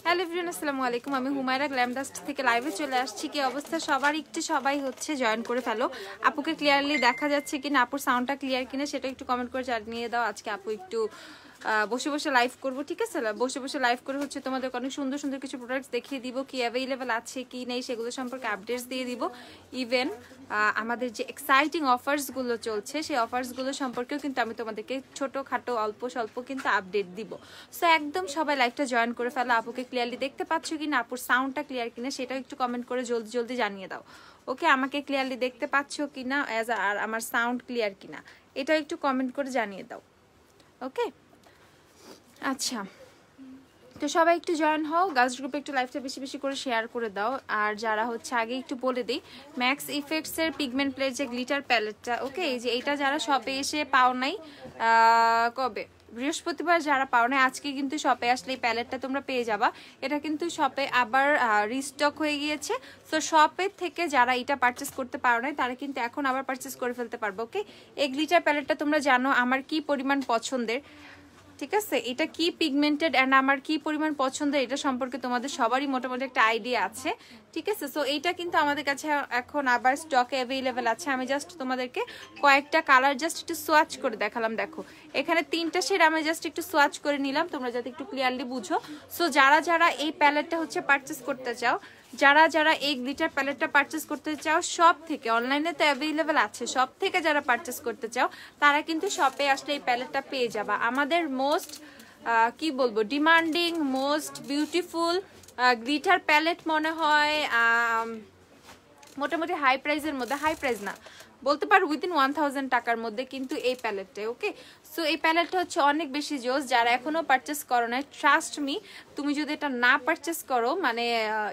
Hello everyone, আসসালামু আলাইকুম। আমি হুমায়রা গ্ল্যামডাস্ট থেকে লাইভে চলে আসছি। কি অবস্থা সবার? একটু সবাই হচ্ছে জয়েন করে ফেলো। আপুকে ক্লিয়ারলি দেখা যাচ্ছে কিনা, আপুর সাউন্ডটা ক্লিয়ার কিনা সেটা একটু কমেন্ট করে জানিয়ে দাও। আজকে আপু একটু বসে বসে লাইভ করবো, ঠিক আছে? বসে বসে লাইভ করে হচ্ছে তোমাদের অনেক সুন্দর সুন্দর কিছু প্রোডাক্টস দেখিয়ে দিব, কি অ্যাভেলেবেল আছে কি নেই সেগুলো সম্পর্কে আপডেটস দিয়ে দিব। ইভেন আমাদের যে এক্সাইটিং অফার্সগুলো চলছে সেই অফার্সগুলো সম্পর্কেও কিন্তু আমি তোমাদেরকে ছোটোখাটো অল্প স্বল্প কিন্তু আপডেট দিব। সো একদম সবাই লাইভটা জয়েন করে ফেলো। আপুকে ক্লিয়ারলি দেখতে পাচ্ছ কিনা, আপুর সাউন্ডটা ক্লিয়ার কিনা সেটাও একটু কমেন্ট করে জলদি জলদি জানিয়ে দাও। ওকে, আমাকে ক্লিয়ারলি দেখতে পাচ্ছ কিনা আর আমার সাউন্ড ক্লিয়ার কিনা এটাও একটু কমেন্ট করে জানিয়ে দাও। ওকে, আচ্ছা, তো সবাই একটু জয়েন হও। গার্লস গ্রুপে একটু লাইভটা বেশি বেশি করে শেয়ার করে দাও। আর যারা হচ্ছে আগে একটু বলে দিই, ম্যাক্স ইফেক্টসের পিগমেন্ট প্লেট যে গ্লিটার প্যালেটটা, ওকে, এই যে এইটা যারা শপে এসে পাও নাই, কবে বৃহস্পতিবার যারা পাও নাই, আজকে কিন্তু শপে আসলে এই প্যালেটটা তোমরা পেয়ে যাবা। এটা কিন্তু শপে আবার রিস্টক হয়ে গিয়েছে। সো শপের থেকে যারা এটা পারচেস করতে পারো নাই তারা কিন্তু এখন আবার পারচেস করে ফেলতে পারবো। ওকে, এই গ্লিটার প্যালেটটা তোমরা জানো আমার কি পরিমাণ পছন্দের, ঠিক আছে? এটা কি পিগমেন্টেড অ্যান্ড আমার কি পরিমাণ পছন্দের এটা সম্পর্কে তোমাদের সবারই মোটামুটি একটা আইডিয়া আছে, ঠিক আছে? সো এইটা কিন্তু আমাদের কাছে এখন আবার স্টকে অ্যাভেলেবেল আছে। আমি জাস্ট তোমাদেরকে কয়েকটা কালার জাস্ট একটু সোয়াচ করে দেখালাম। দেখো এখানে 3টা শেড আমি জাস্ট একটু সোয়াচ করে নিলাম, তোমরা যাতে একটু ক্লিয়ারলি বুঝো। সো যারা যারা এই প্যালেটটা হচ্ছে পারচেস করতে চাও, যারা যারা এই গ্লিটার প্যালেটটা পারচেস করতে চাও সব থেকে, অনলাইনে তো অ্যাভেলেবেল আছে, সব থেকে যারা পারচেস করতে চাও তারা কিন্তু শপে আসলে এই প্যালেটটা পেয়ে যাবা। আমাদের মোস্ট কি বলবো, demanding, most beautiful glitter palette মনে হয় মোটামুটি হাই প্রাইসের মধ্যে, হাই প্রাইস না বলতে পারো উইদিন 1000 টাকার মধ্যে কিন্তু এই প্যালেটটা। ওকে, সো এই প্যালেটটা হচ্ছে অনেক বেশি জোস। যারা এখনো পারচেস করো না, ট্রাস্ট মি, তুমি যদি এটা না পারচেস করো মানে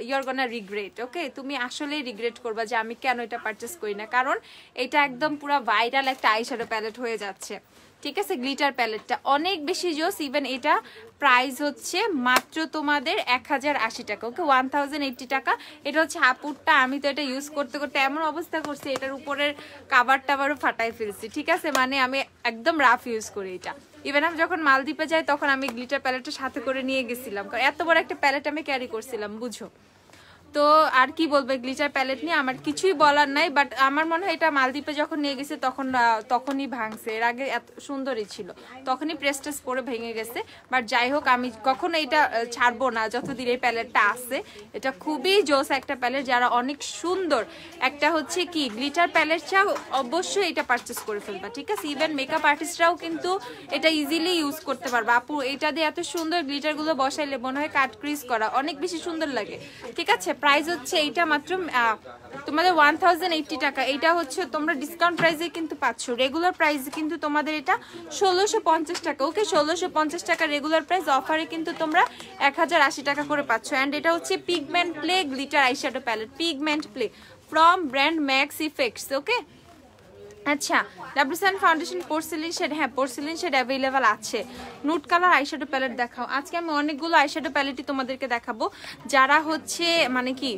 ইউ আর গোনা রিগ্রেট। ওকে, তুমি আসলেই রিগ্রেট করবা যে আমি কেন এটা পারচেস করি না, কারণ এটা একদম পুরো ভাইরাল একটা আইশ্যাডো প্যালেট হয়ে যাচ্ছে, ঠিক আছে? গ্লিটার প্যালেটটা অনেক বেশি জোস। ইভেন এটা প্রাইস হচ্ছে মাত্র তোমাদের 1080 টাকা। ওকে, 1080 টাকা। এটা হচ্ছে আপুরটা, আমি তো এটা ইউজ করতে করতে এমন অবস্থা করছি, এটার উপরের কাভার টাভারও ফাটাই ফেলছি, ঠিক আছে? মানে আমি একদম রাফ ইউজ করি এটা। ইভেন আমি যখন মালদ্বীপে যাই তখন আমি গ্লিটার প্যালেটটা সাথে করে নিয়ে গেছিলাম, কারণ এত বড় একটা প্যালেট আমি ক্যারি করছিলাম, বুঝো তো। আর কি বলবো গ্লিটার প্যালেট নিয়ে, আমার কিছুই বলার নাই। বাট আমার মনে হয় এটা মালদ্বীপে যখন নিয়ে গেছে তখনই ভাঙছে, এর আগে এত সুন্দরই ছিল, তখনই প্রেস্টেস পরে ভেঙে গেছে। বাট যাই হোক, আমি কখনো এটা ছাড়বো না যতদিন এই প্যালেটটা আছে। এটা খুবই জোস একটা প্যালেট, যারা অনেক সুন্দর একটা হচ্ছে কি গ্লিটার প্যালেট চাও অবশ্যই এটা পারচেস করে ফেলবা, ঠিক আছে? ইভেন মেকআপ আর্টিস্টরাও কিন্তু এটা ইজিলি ইউজ করতে পারবা। আপু এটা দিয়ে এত সুন্দর গ্লিটারগুলো বসাইলে মনে হয় কাট ক্রিজ করা, অনেক বেশি সুন্দর লাগে, ঠিক আছে? প্রাইস হচ্ছে এইটা মাত্র তোমাদের 1080 টাকা। এইটা হচ্ছে তোমরা ডিসকাউন্ট প্রাইসে কিন্তু পাচ্ছ, রেগুলার প্রাইস কিন্তু তোমাদের এটা 1650 টাকা। ওকে, 1650 টাকা রেগুলার প্রাইস, অফারে কিন্তু তোমরা 1080 টাকা করে পাচ্ছ। অ্যান্ড এটা হচ্ছে pigment play glitter eyeshadow palette, pigment play from brand max effects. Okay, আচ্ছা, ডাব্লিউসান ফাউন্ডেশন পোর্সেলিন শেড, হ্যাঁ পোর্সেলিন শেড অ্যাভেলেবেল আছে। নুট কালার আইশ্যাডো প্যালেট দেখাও। আজকে আমি অনেকগুলো আইশ্যাডো প্যালেটই তোমাদেরকে দেখাবো। যারা হচ্ছে মানে কি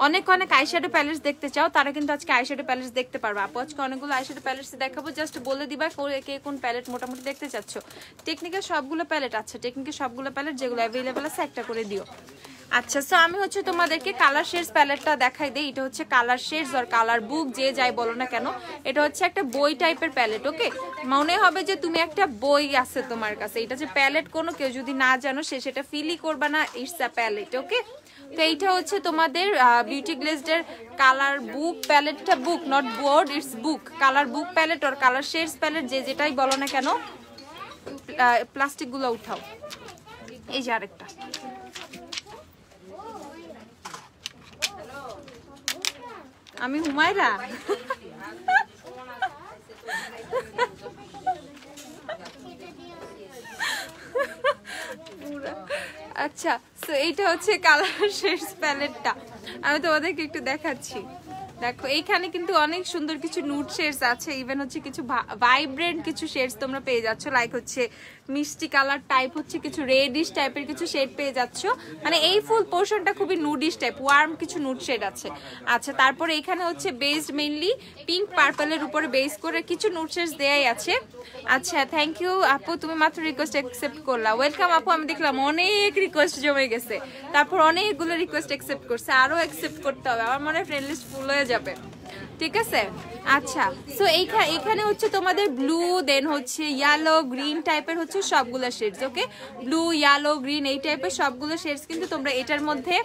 অনেক অনেক আইশ্যাডো প্যালেটস দেখতে চাও তারা কিন্তু আজকে আইশ্যাডো প্যালেটস দেখতে পারবে। আপু আজকে অনেকগুলো আইশ্যাডো প্যালেটস দেখাবো, জাস্ট বলে দিবা কে কোন প্যালেট মোটামুটি দেখতে চাচ্ছ। টেকনিকের সবগুলো প্যালেট আছে, টেকনিকের সবগুলো প্যালেট যেগুলো অ্যাভেলেবেল আছে একটা করে দিও। আচ্ছা, সো আমি হচ্ছে তোমাদেরকে কালার শেডস প্যালেটটা দেখাই দিই। এটা হচ্ছে কালার শেডস আর কালার বুক, যে যাই বলো না কেন, এটা হচ্ছে একটা বই টাইপের প্যালেট। ওকে, মনে হবে যে তুমি একটা বই আছে তোমার কাছে, এটা যে প্যালেট কোনো কেউ যদি না জানো সে সেটা ফিলই করবা না, ইটস আ প্যালেট। ওকে, তো এইটা হচ্ছে তোমাদের বিউটি গ্লেজডের কালার বুক প্যালেটটা, book not board, it's book, colour book palette আর কালার শেডস প্যালেট যে যেটাই বলো না কেন। প্লাস্টিকগুলো উঠাও, এই যে আরেকটা, আমি হুমায়রা। আচ্ছা, সো এইটা হচ্ছে কালার শেডস প্যালেটটা, আমি তোমাদেরকে একটু দেখাচ্ছি। দেখো এইখানে কিন্তু অনেক সুন্দর কিছু নুড শেডস আছে, ইভেন হচ্ছে কিছু ভাইব্রেন্ট কিছু শেডস তোমরা পেয়ে যাচ্ছ, লাইক হচ্ছে মিষ্টি কালার টাইপ হচ্ছে কিছু রেডিশ টাইপের কিছু শেড পেয়ে যাচ্ছ। মানে এই ফুল পোর্শনটা খুবই নুডিশ টাইপ, ওয়ার্ম কিছু নুড শেড আছে। আচ্ছা, তারপরে এখানে হচ্ছে বেসড মেইনলি পিঙ্ক পার্পলের উপরে বেস করে কিছু নুড শেডস দেয়াই আছে। আচ্ছা, থ্যাংক ইউ আপু, তুমি মাত্র রিকোয়েস্ট অ্যাকসেপ্ট করলা। ওয়েলকাম আপু, আমি দেখলাম অনেক রিকোয়েস্ট জমে গেছে, তারপর অনেকগুলো রিকোয়েস্ট অ্যাকসেপ্ট করছে, আরো অ্যাকসেপ্ট করতে হবে, আমার মনে হয় ফ্রেন্ড লিস্ট ফুল হয়ে যাবে। ঠিক আছে, আচ্ছা। সো এইখানে হচ্ছে তোমাদের ব্লু, দেন হচ্ছে ইয়েলো, গ্রিন টাইপের হচ্ছে সবগুলো শেডস। ওকে, ব্লু, ইয়েলো, গ্রিন এই টাইপের সবগুলো শেডস কিন্তু তোমরা এটার মধ্যে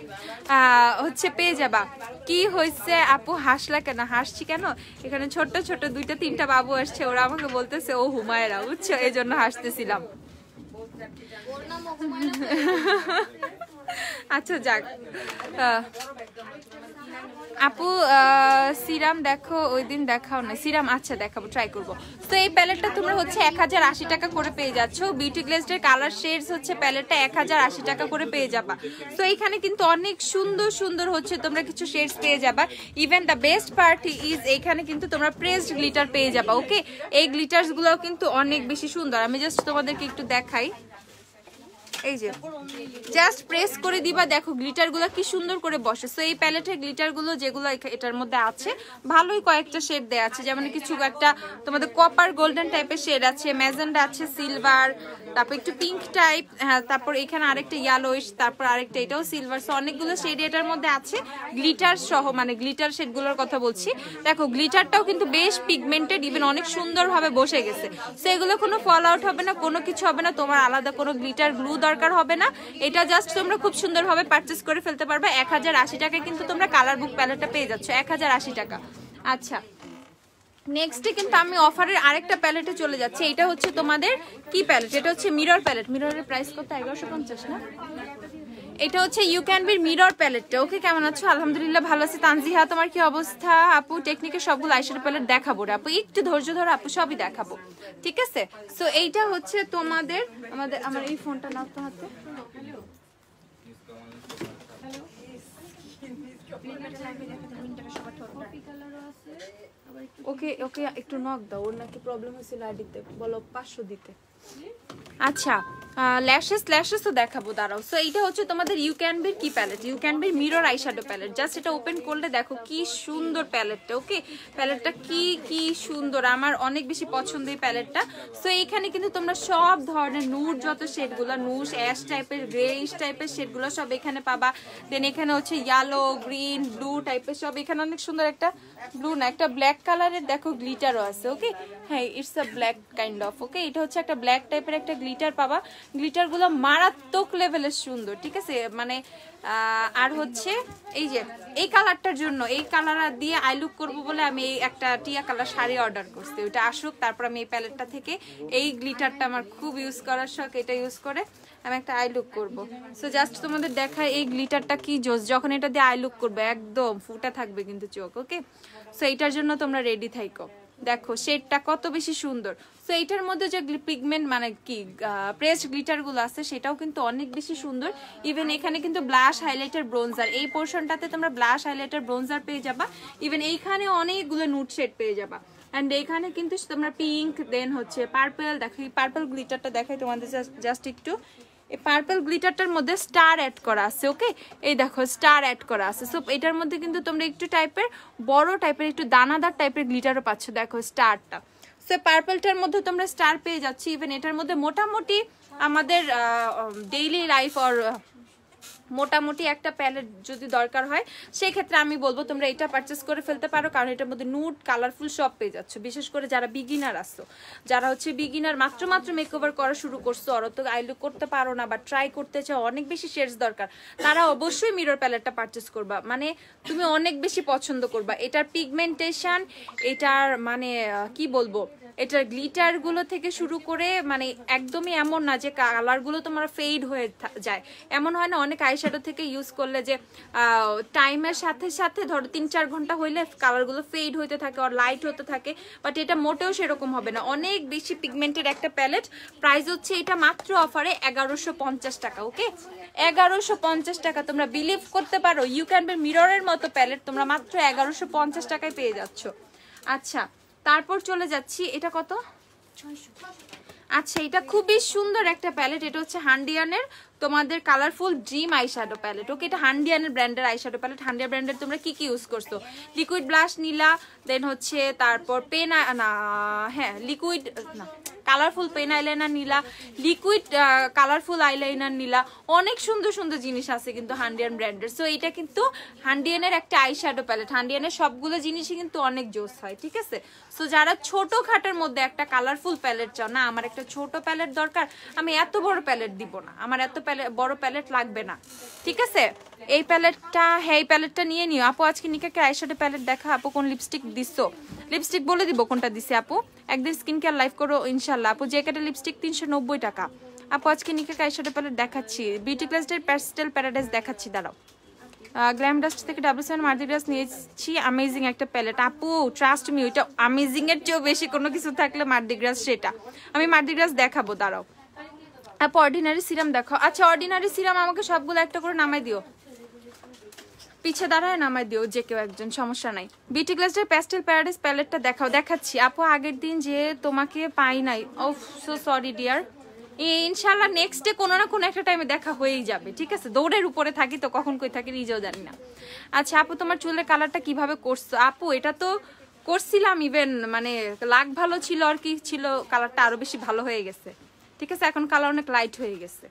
হচ্ছে পেয়ে যাবা। কি হয়েছে আপু, হাসলা কেন? হাসছি কেন, এখানে ছোট ছোট 2-3টা বাবু আসছে, ওরা আমাকে বলতেছে ও হুমায়রা, বুঝছো, এই জন্য হাসতেছিলাম। আচ্ছা যাক, আপু সিরাম দেখো, ওই দিন দেখাও না সিরাম। আচ্ছা দেখাবো, ট্রাই করবো। তো এই প্যালেটটা তোমরা হচ্ছে 1080 টাকা করে পেয়ে যাচ্ছ। বিউটি গ্লেজের কালার শেডস হচ্ছে প্যালেটটা 1080 টাকা করে পেয়ে যাবা। তো এইখানে কিন্তু অনেক সুন্দর সুন্দর হচ্ছে তোমরা কিছু শেডস পেয়ে যাবা। Even the best part is এইখানে কিন্তু তোমরা প্রেসড গ্লিটার পেয়ে যাবা। ওকে, এই গ্লিটার্স গুলো কিন্তু অনেক বেশি সুন্দর। আমি জাস্ট তোমাদেরকে একটু দেখাই, এই যে জাস্ট প্রেস করে দিবা, দেখো গ্লিটার গুলো কি সুন্দর করে বসে। সো এই প্যালেটের গ্লিটার গুলো যেগুলো এটার মধ্যে আছে, ভালোই কয়েকটা শেড দেয়া আছে, যেমন কিছু একটা তোমাদের কপার গোল্ডেন টাইপের শেড আছে, ম্যাজেন্ডা আছে, সিলভার, তারপর একটু পিঙ্ক টাইপ, হ্যাঁ, তারপর এখানে আরেকটা ইয়েলোইশ, তারপর আরেকটা এটাও সিলভার। সো অনেকগুলো শেড এটার মধ্যে আছে, গ্লিটার সহ, মানে গ্লিটার শেড গুলোর কথা বলছি। দেখো গ্লিটারটাও কিন্তু বেশ পিগমেন্টেড, ইভেন অনেক সুন্দরভাবে বসে গেছে। সো এগুলো কোনো ফল আউট হবে না, কোনো কিছু হবে না, তোমার আলাদা কোনো গ্লিটার গ্লু দরকার হবে না। এটা জাস্ট তোমরা খুব সুন্দরভাবে পারচেজ করে ফেলতে পারবে। 1080 টাকায় কিন্তু তোমরা কালার বুক প্যালেটটা পেয়ে যাচ্ছ, 1080 টাকা। আচ্ছা, নেক্সটে কিন্তু আমি অফারের আরেকটা প্যালেটে চলে যাচ্ছি। এটা হচ্ছে তোমাদের কি প্যালেট, এটা হচ্ছে মিরর প্যালেট। মিররের প্রাইস কত? 1150 না? এটা হচ্ছে ইউ ক্যান বি মিরর প্যালেটটা। ওকে, কেমন আছো? আলহামদুলিল্লাহ ভালো আছি। তানজিহা, তোমার কি অবস্থা? আপু টেকনিকের সবগুলো আইশ্যাডো প্যালেট দেখাবো রে আপু, একটু ধৈর্য ধরো আপু, সবই দেখাবো, ঠিক আছে? সো এইটা হচ্ছে তোমাদের, আমার এই ফোনটা নাও তো হাতে। ওকে ওকে, একটু নক দাও, ওর নাকি প্রবলেম হয়েছিল আইডিতে, বলো 500 দিতে। আচ্ছা, ল্যাশেস তো দেখাবো, দাঁড়াও। সো এইটা হচ্ছে তোমাদের ইউ ক্যান বির কি প্যালেট, ইউ ক্যান বির মিরর আইশ্যাডো প্যালেট। জাস্ট এটা ওপেন করলে দেখো কি সুন্দর প্যালেটটা। ওকে, প্যালেটটা কি সুন্দর, আমার অনেক বেশি পছন্দ এই প্যালেটটা। সো এইখানে কিন্তু তোমরা সব ধরনের নুড যত শেডগুলো, নুড অ্যাশ টাইপের, গ্রেইশ টাইপের শেডগুলো সব এখানে পাবা। দেন এখানে হচ্ছে ইয়েলো, গ্রিন, ব্লু টাইপের সব। এখানে অনেক সুন্দর একটা ব্লু না, একটা ব্ল্যাক কালারের দেখো গ্লিটারও আছে। ওকে, হ্যাঁ, it's a black kind of. Okay, এটা হচ্ছে একটা ব্ল্যাক টাইপের একটা গ্লিটার পাবা। গ্লিটার গুলো মারাত্মক লেভেলের সুন্দর, ঠিক আছে? মানে আর হচ্ছে এই যে এই কালারটার জন্য, এই কালার দিয়ে আই লুক করবো বলে আমি এই একটা টিয়া কালার শাড়ি অর্ডার করছি। ওইটা আসুক, তারপর আমি এই প্যালেটটা থেকে এই গ্লিটারটা আমার খুব ইউজ করার শখ, এটা ইউজ করে আমি একটা আই লুক করবো। সো জাস্ট তোমাদের দেখায় এই গ্লিটারটা কি জোস, যখন এটা দিয়ে আই লুক করবে একদম ফুটে থাকবে কিন্তু চোখ। ওকে, সো এইটার জন্য তোমরা রেডি থাইকো। দেখো শেডটা কত বেশি সুন্দর। সো এইটার মধ্যে যে পিগমেন্ট মানে কি প্রেসড গ্লিটার গুলো আছে, সেটাও কিন্তু অনেক বেশি সুন্দর। ইভেন এখানে কিন্তু ব্লাশ, হাইলাইটার, ব্রোনজার, এই পোর্শনটাতে তোমরা ব্লাশ, হাইলাইটার, ব্রোনজার পেয়ে যাবা। ইভেন এইখানে অনেকগুলো নুড শেড পেয়ে যাবা। অ্যান্ড এইখানে কিন্তু তোমরা পিঙ্ক, দেন হচ্ছে পার্পল। দেখো এই পার্পল গ্লিটারটা দেখাই তোমাদের জাস্ট একটু। এই পার্পল গ্লিটারটার মধ্যে স্টার অ্যাড করা আছে। ওকে, এই দেখো স্টার অ্যাড করা আছে। সো এটার মধ্যে কিন্তু তোমরা একটু টাইপের বড় টাইপের একটু দানাদার টাইপের গ্লিটারও পাচ্ছ। দেখো স্টারটা, সো পার্পলটার মধ্যে তোমরা স্টার পেয়ে যাচ্ছ। ইভেন এটার মধ্যে মোটামুটি আমাদের ডেইলি লাইফ আর মোটামুটি একটা প্যালেট যদি দরকার হয়, সেই ক্ষেত্রে আমি বলবো তোমরা এটা পারচেস করে ফেলতে পারো, কারণ এটার মধ্যে নুড কালারফুল সব পেয়ে যাচ্ছ। বিশেষ করে যারা বিগিনার আসছো, যারা হচ্ছে বিগিনার মাত্র মেকওভার করা শুরু করছো, আর তো আই লুক করতে পারো না বা ট্রাই করতে চাও, অনেক বেশি শেডস দরকার, তারা অবশ্যই মিরর প্যালেটটা পারচেস করবা। মানে তুমি অনেক বেশি পছন্দ করবা এটার পিগমেন্টেশন, এটার মানে কি বলবো, এটার গ্লিটার গুলো থেকে শুরু করে মানে একদমই এমন না যে কালার গুলো তোমার ফেড হয়ে যায়। এমন হয় না অনেক আইশ্যাডো থেকে ইউজ করলে যে টাইমের সাথে সাথে ধরো 3-4 ঘন্টা হইলে কালার গুলো ফেড হইতে থাকে আর লাইট হতে থাকে, বাট এটা মোটেও সেরকম হবে না। অনেক বেশি পিগমেন্টেড একটা প্যালেট। প্রাইস হচ্ছে এটা মাত্র অফারে 1150 টাকা। ওকে, 1150 টাকা। তোমরা বিলিভ করতে পারো ইউ ক্যান বি মিররের মতো প্যালেট তোমরা মাত্র 1150 টাকায় পেয়ে যাচ্ছ। আচ্ছা, তারপর চলে যাচ্ছি, এটা কত? আচ্ছা এটা খুবই সুন্দর একটা প্যালেট, এটা হচ্ছে হান্ডিয়ানের তোমাদের কালারফুল ড্রিম আইশ্যাডো প্যালেট। ওকে, এটা হান্ডিয়ানের ব্র্যান্ডের আইশ্যাডো প্যালেট। হান্ডিয়া ব্র্যান্ডের তোমরা কি কি ইউজ করছো? লিকুইড ব্লাশ নিলা, দেন হচ্ছে তারপর পেন না হ্যাঁ লিকুইড না কালারফুল পেন আইলাইনার নিলা, লিকুইড কালারফুল আইলাইনার নিলা, অনেক সুন্দর সুন্দর জিনিস আছে কিন্তু হান্ডিয়ান ব্র্যান্ডের। সো এটা কিন্তু হান্ডিয়ানের একটা আইশ্যাডো প্যালেট, হান্ডিয়ানের সবগুলো জিনিসই কিন্তু অনেক জোস হয়, ঠিক আছে? সো যারা ছোট খাটের মধ্যে একটা কালারফুল প্যালেট চাও, না আমার একটা ছোট প্যালেট দরকার, আমি এত বড় প্যালেট দিব না, আমার এত বড় প্যালেট লাগবে না, ঠিক আছে? এই প্যালেটটা, হ্যাঁ এই প্যালেটটা নিয়ে নিও আপু। আজকে নিকাকে আইশ্যাডো প্যালেট দেখা আপু, কোন লিপস্টিক দিছো? লিপস্টিক বলে দিব কোনটা দিছে আপু, একদিন স্কিন কেয়ার লাইভ করো ইনশাল্লাহ আপু। যে কাটা লিপস্টিক 390 টাকা আপু। আজকে নিকাকে আইশ্যাডো প্যালেট দেখাচ্ছি, বিউটি ক্লাসের প্যাস্টেল প্যারাডাইস দেখাচ্ছি, দাঁড়াও। গ্ল্যাম ডাস্ট থেকে W7 মার্দি গ্লাস নিয়েছি, অ্যামেজিং একটা প্যালেট আপু, ট্রাস্ট মি ওইটা অ্যামেজিং এর চেয়েও বেশি কোনো কিছু থাকলে মার্দি গ্লাস, সেটা আমি মার্দি গ্লাস দেখাবো, দাঁড়াও আপু। অর্ডিনারি সিরাম দেখাও। আচ্ছা অর্ডিনারি সিরাম আমাকে সবগুলো একটা করে নামাই দিও, পিছে দাঁড়ায় নামাই দিও যে কেউ একজন, সমস্যা নাই। বিউটি গ্লাসের প্যাস্টেল প্যারাডাইস প্যালেটটা দেখাও। দেখাচ্ছি আপু, আগের দিন যে তোমাকে পাই নাই, ও সো সরি ডিয়ার। ইনশাল্লাহ নেক্সট ডে কোনো না কোনো একটা টাইমে দেখা হয়েই যাবে, ঠিক আছে? দৌড়ের উপরে থাকি তো কখন কই থাকি নিজেও জানি না। আচ্ছা আপু তোমার চুলের কালারটা কিভাবে করছো? আপু এটা তো করছিলাম, ইভেন মানে লাগ ভালো ছিল আর কি ছিল, কালারটা আরো বেশি ভালো হয়ে গেছে, ঠিক আছে? এখন কালার অনেক লাইট হয়ে গেছে।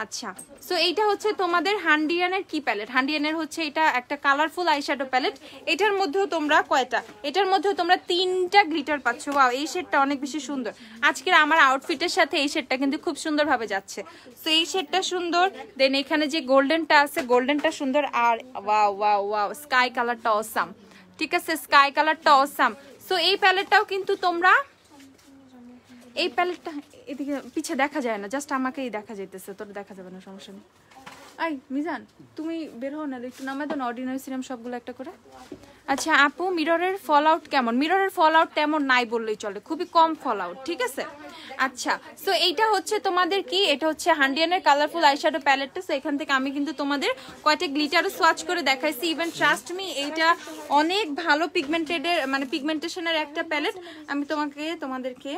আচ্ছা সো এইটা হচ্ছে তোমাদের হান্ডিয়ানের কি প্যালেট, হান্ডিয়ানের হচ্ছে এটা একটা কালারফুল আইশ্যাডো প্যালেট। এটার মধ্যেও তোমরা কয়টা, এটার মধ্যেও তোমরা 3টা গ্লিটার পাচ্ছ। ওয়াও, এই শেডটা অনেক বেশি সুন্দর। আজকের আমার আউটফিটের সাথে এই শেডটা কিন্তু খুব সুন্দরভাবে যাচ্ছে। সো এই শেডটা সুন্দর, দেন এখানে যে গোল্ডেনটা আছে গোল্ডেনটা সুন্দর, আর ওয়াও ওয়াও ওয়াও স্কাই কালারটা অসাম, ঠিক আছে? স্কাই কালারটা অসাম। সো এই প্যালেটটাও কিন্তু তোমরা, এই প্যালেটটা এদিকে পিছে দেখা যায় না, জাস্ট আমাকেই দেখা যাইতেছে, তোর দেখা যাবে না, সমস্যা নেই। আই মিজান তুমি বের হও না, একটু নামাই দেন অর্ডিনারি সিরাম সবগুলো একটা করে। আচ্ছা আপু মিররের ফল আউট কেমন? মিররের ফল আউট তেমন নাই বললেই চলে, খুবই কম ফল আউট, ঠিক আছে? আচ্ছা সো এইটা হচ্ছে তোমাদের কি, এটা হচ্ছে হান্ডিয়ানের কালারফুল আইশ্যাডো প্যালেটটা। সো এখান থেকে আমি কিন্তু তোমাদের কয়টা গ্লিটারও সোয়াচ করে দেখাইছি। ইভেন ট্রাস্ট মি এইটা অনেক ভালো পিগমেন্টেডের মানে পিগমেন্টেশনের একটা প্যালেট। আমি তোমাদেরকে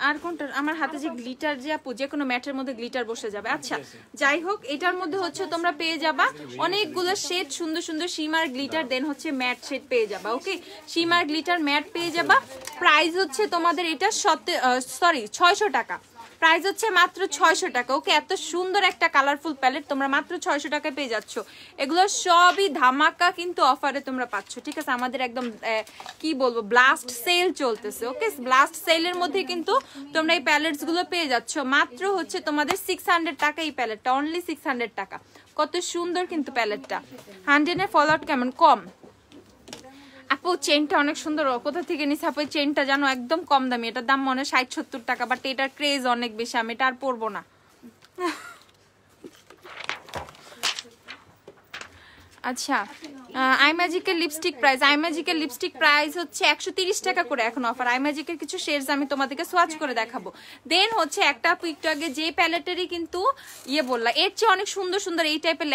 আর কোনটা, আমার হাতে যে গ্লিটার যে আপু, যে কোনো ম্যাটের মধ্যে গ্লিটার বসে যাবে। আচ্ছা যাই হোক, এটার মধ্যে হচ্ছে তোমরা পেয়ে যাবা অনেকগুলো শেড, সুন্দর সুন্দর শিমার গ্লিটার, দেন হচ্ছে ম্যাট শেড পেয়ে যাবা। ওকে, শিমার গ্লিটার ম্যাট পেয়ে যাবা। প্রাইস হচ্ছে তোমাদের এটা 600 টাকা, প্রাইস হচ্ছে মাত্র 600 টাকা। ওকে, এত সুন্দর একটা কালারফুল প্যালেট তোমরা মাত্র 600 টাকায় পেয়ে যাচ্ছ। এগুলো সবই ধামাকা কিন্তু অফারে তোমরা পাচ্ছ, ঠিক আছে? আমাদের একদম কি বলবো ব্লাস্ট সেল চলতেছে। ওকে, ব্লাস্ট সেলের মধ্যে কিন্তু তোমরা এই প্যালেটস গুলো পেয়ে যাচ্ছ মাত্র হচ্ছে তোমাদের 600 টাকা। এই প্যালেটটা অনলি 600 টাকা। কত সুন্দর কিন্তু প্যালেটটা। হান্ড্রেডের ফল আউট কেমন? কম আপু, চেনটা অনেক সুন্দর। কোথা থেকে নিছে আপু? চেনটা জানো একদম কম দামি, এটার দাম মনে হয় 60-70 টাকা, বাট এটার ক্রেজ অনেক বেশি, আমি এটা আর পরবো না। আচ্ছা আইম্যাজিকের লিপস্টিক প্রাইস, আইম্যাজিকের লিপস্টিক প্রাইস হচ্ছে 130 টাকা করে এখন অফার। আইম্যাজিকের কিছু শেডস আমি তোমাদেরকে সোয়াচ করে দেখাবো। দেন হচ্ছে একটা একটু আগে যে প্যালেটেরই কিন্তু ইয়ে বললা, এর চেয়ে অনেক সুন্দর সুন্দর এই টাইপের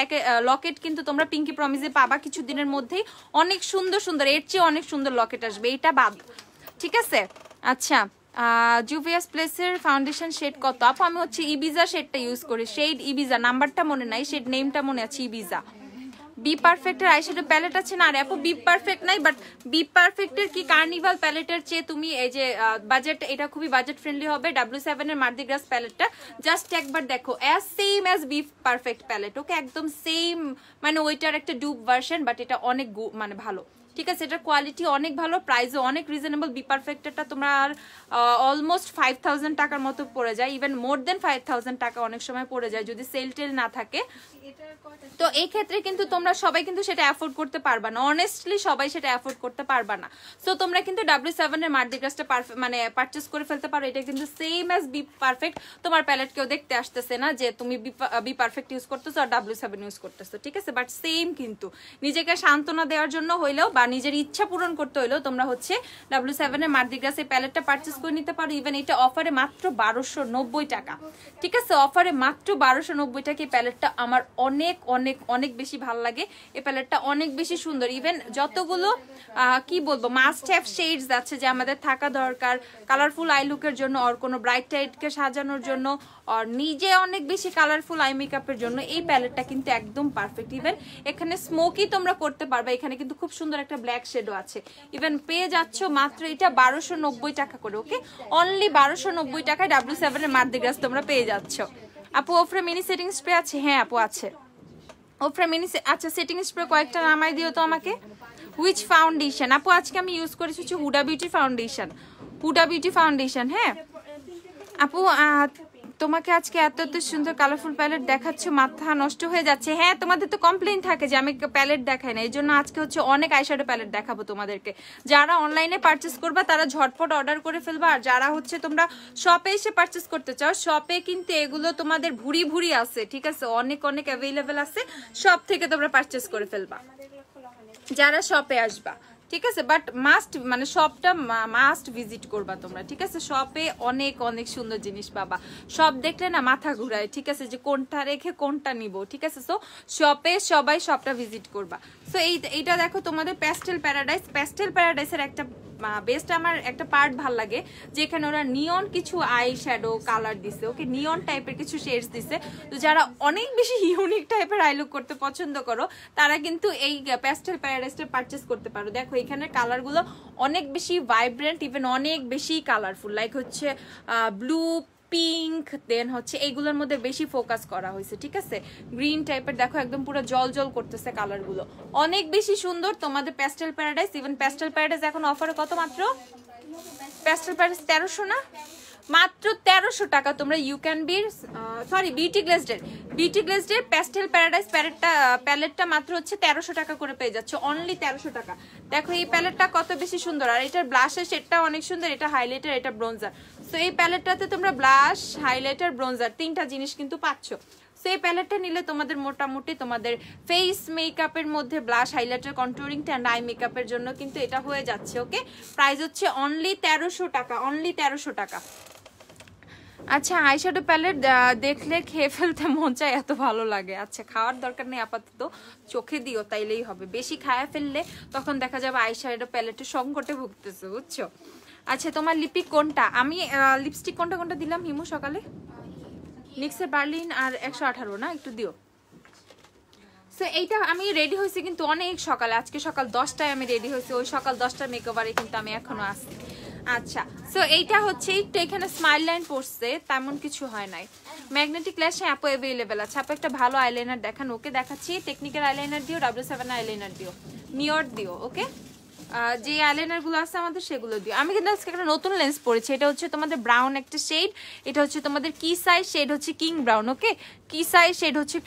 লকেট কিন্তু তোমরা পিঙ্কি প্রমিসে পাবা কিছুদিনের মধ্যেই। অনেক সুন্দর সুন্দর, এর চেয়ে অনেক সুন্দর লকেট আসবে, এইটা বাদ, ঠিক আছে? আচ্ছা জুভিয়াস প্লেসের ফাউন্ডেশন শেড কত আপু? আমি হচ্ছে ইবিজা শেডটা ইউজ করি, শেড ইবিজা, নাম্বারটা মনে নাই, শেড নেমটা মনে আছে, ইবিজা। বি পারফেক্টের আইশ্যাডো প্যালেট আছে না? আরে আপু বি পারফেক্ট নাই, বাট বি পারফেক্টের কি কার্নিভাল প্যালেটের চেয়ে তুমি এই যে বাজেট, এটা খুবই বাজেট ফ্রেন্ডলি হবে। W7 এর মার্দি গ্রাস প্যালেটটা জাস্ট একবার দেখো, same as B perfect palette. Okay, একদম সেম, মানে ওইটার একটা ডুপ ভার্সন, বাট এটা অনেক মানে ভালো, ঠিক আছে? এটার কোয়ালিটি অনেক ভালো, প্রাইসও অনেক রিজনেবল। বি পারফেক্টেরটা তোমরা অলমোস্ট 5000 টাকার মতো পড়ে যায়, ইভেন মোর দেন 5000 টাকা অনেক সময় পড়ে যায় যদি সেল টেল না থাকে। তো এই ক্ষেত্রে কিন্তু তোমরা সবাই কিন্তু সেটা অ্যাফোর্ড করতে পারবা না, অনেস্টলি সবাই সেটা অ্যাফোর্ড করতে পারবা না। সো তোমরা কিন্তু W7 এর মার্দি গ্রাসটা মানে পারচেস করে ফেলতে পারো। এটা কিন্তু সেম অ্যাজ বি পারফেক্ট। তোমার প্যালেট কেউ দেখতে আসতেছে না যে তুমি বি পারফেক্ট ইউজ করতেছো আর W7 ইউজ করতেছো, ঠিক আছে? বাট সেম কিন্তু নিজেকে সান্ত্বনা দেওয়ার জন্য হইলেও বা নিজের ইচ্ছা পূরণ করতে হইলো তোমরা হচ্ছে W7 এর মার্দি গ্রাস এই প্যালেটটা পারচেস করে নিতে পারো। ইভেন এটা অফারে মাত্র 1290 টাকা, ঠিক আছে? অফারে মাত্র 1290 টাকা এই প্যালেটটা আমার অনেক অনেক অনেক বেশি ভালো লাগে। এই প্যালেটটা অনেক বেশি সুন্দর। ইভেন যতগুলো কি বলবো মাস্ট হ্যাভ শেডস আছে যে আমাদের থাকা দরকার কালারফুল আই লুকের জন্য, আর কোনো ব্রাইট টাইটকে সাজানোর জন্য, আর নিজে অনেক বেশি কালারফুল আই মেকআপের জন্য এই প্যালেটটা কিন্তু একদম পারফেক্ট। ইভেন এখানে স্মোকি তোমরা করতে পারবে, এখানে কিন্তু খুব সুন্দর একটা ব্ল্যাক শেডও আছে। ইভেন পেয়ে যাচ্ছ মাত্র এটা 1290 টাকা করে, ওকে? অনলি 1290 টাকায় W7 এর মার্দি গ্রাস তোমরা পেয়ে যাচ্ছ। আপু ওফরে মিনি সেটিং স্প্রে আছে? হ্যাঁ আপু আছে ওফরে মিনি। আচ্ছা সেটিং স্প্রে কয়েকটা নামাই দিও তো আমাকে। Which foundation? আপু আজকে আমি ইউজ করেছি হচ্ছে Hooda beauty foundation, Hooda beauty foundation. হ্যাঁ আপু তোমাকে আজকে এত এত সুন্দর কালারফুল প্যালেট দেখাচ্ছ, মাথা নষ্ট হয়ে যাচ্ছে। হ্যাঁ তোমাদের তো কমপ্লেইন থাকে যে আমি প্যালেট দেখাই না, এই জন্য আজকে হচ্ছে অনেক আইশ্যাডো প্যালেট দেখাবো তোমাদেরকে। যারা অনলাইনে পারচেস করবা তারা ঝটপট অর্ডার করে ফেলবা, আর যারা হচ্ছে তোমরা শপে এসে পারচেস করতে চাও, শপে কিন্তু এগুলো তোমাদের ভুরি ভুরি আছে, ঠিক আছে? অনেক অনেক অ্যাভেলেবেল আছে, শপ থেকে তোমরা পারচেস করে ফেলবা যারা শপে আসবা, ঠিক আছে? বাট মাস্ট মানে শপটা মাস্ট ভিজিট করবা তোমরা, ঠিক আছে? শপে অনেক অনেক সুন্দর জিনিস পাবা। শপ দেখলে না মাথা ঘুরায়, ঠিক আছে, যে কোনটা রেখে কোনটা নিব, ঠিক আছে? সো শপে সবাই শপটা ভিজিট করবা। সো এইটা দেখো তোমাদের প্যাস্টেল প্যারাডাইস। প্যাস্টেল প্যারাডাইসের একটা বেস্ট আমার একটা পার্ট ভাল লাগে, যেখানে ওরা নিয়ন কিছু আই শ্যাডো কালার দিছে, ওকে? নিয়ন টাইপের কিছু শেডস দিছে। তো যারা অনেক বেশি ইউনিক টাইপের আই লুক করতে পছন্দ করো তারা কিন্তু এই প্যাস্টেল প্যারাডাইসটা পারচেস করতে পারো। দেখো এখানে কালারগুলো অনেক বেশি ভাইব্রেন্ট, ইভেন অনেক বেশি কালারফুল, লাইক হচ্ছে ব্লু, পিঙ্ক, দেন হচ্ছে এইগুলোর মধ্যে বেশি ফোকাস করা হয়েছে, ঠিক আছে? গ্রিন টাইপের দেখো একদম পুরো জল জল করতেছে কালারগুলো, অনেক বেশি সুন্দর তোমাদের pastel paradise. Even pastel paradise এখন অফারে কত? মাত্র প্যাস্টেল প্যারাডাইস 1300 না, মাত্র 1300 টাকা তোমরা you can be sorry beauty গ্লেজডের প্যাস্টেল প্যারাডাইস প্যালেটটা মাত্র হচ্ছে 1300 টাকা করে পেয়ে যাচ্ছে, অনলি 1300 টাকা। দেখো এই প্যালেটটা কত বেশি সুন্দর, আর এটার ব্লাশের শেডটা অনেক সুন্দর, এটা হাইলাইটার, এটা ব্রোঞ্জার। সো এই প্যালেটটাতে তোমরা ব্লাশ, হাইলাইটার, ব্রোঞ্জার তিনটা জিনিস কিন্তু পাচ্ছ। সো এই প্যালেটটা নিলে তোমাদের মোটামুটি তোমাদের ফেস মেকআপের মধ্যে ব্লাশ, হাইলাইটার, কন্ট্যুরিংটা অ্যান্ড আই মেকআপের জন্য কিন্তু এটা হয়ে যাচ্ছে, ওকে? প্রাইস হচ্ছে অনলি 1300 টাকা, অনলি 1300 টাকা। আচ্ছা আইশ্যাডো প্যালেট দেখলে খেয়ে ফেলতে মন চায়, এত ভালো লাগে। আচ্ছা খাওয়ার দরকার নেই, আপাতত চোখে দিও তাইলেই হবে, বেশি খায়া ফেললে তখন দেখা যাবে আইশ্যাডো প্যালেটের সংকটে ভুগতেছে, বুঝছো? আচ্ছা তোমার লিপস্টিক কোনটা? আমি লিপস্টিক কোনটা কোনটা দিলাম হিমু সকালে? নিক্সের বার্লিন আর 118 না, একটু দিও। সো এইটা আমি রেডি হয়েছি কিন্তু অনেক সকালে, আজকে সকাল 10টায় আমি রেডি হয়েছি, ওই সকাল 10টার মেকওভারে কিন্তু আমি এখনো আসি। আচ্ছা সো এইটা হচ্ছে একটু এখানে স্মাইল লাইন পড়ছে, তেমন কিছু হয় নাই। ম্যাগনেটিক ল্যাশ অ্যাপও অ্যাভেলেবেল আছে। আপু একটা ভালো আইলাইনার দেখান। ওকে দেখাচ্ছি, টেকনিক্যাল আইলাইনার দিও, W7 আইলাইনার দিও, নিয়র দিও, ওকে? যে আইলাইনার গুলো আছে আমাদের সেগুলো দিও। আমি কিন্তু আজকে একটা নতুন লেন্স পরেছি, এটা হচ্ছে তোমাদের ব্রাউন একটা শেড, এটা হচ্ছে তোমাদের কি সাইজ শেড হচ্ছে কিং ব্রাউন, ওকে? কি সাইজ শেড হচ্ছে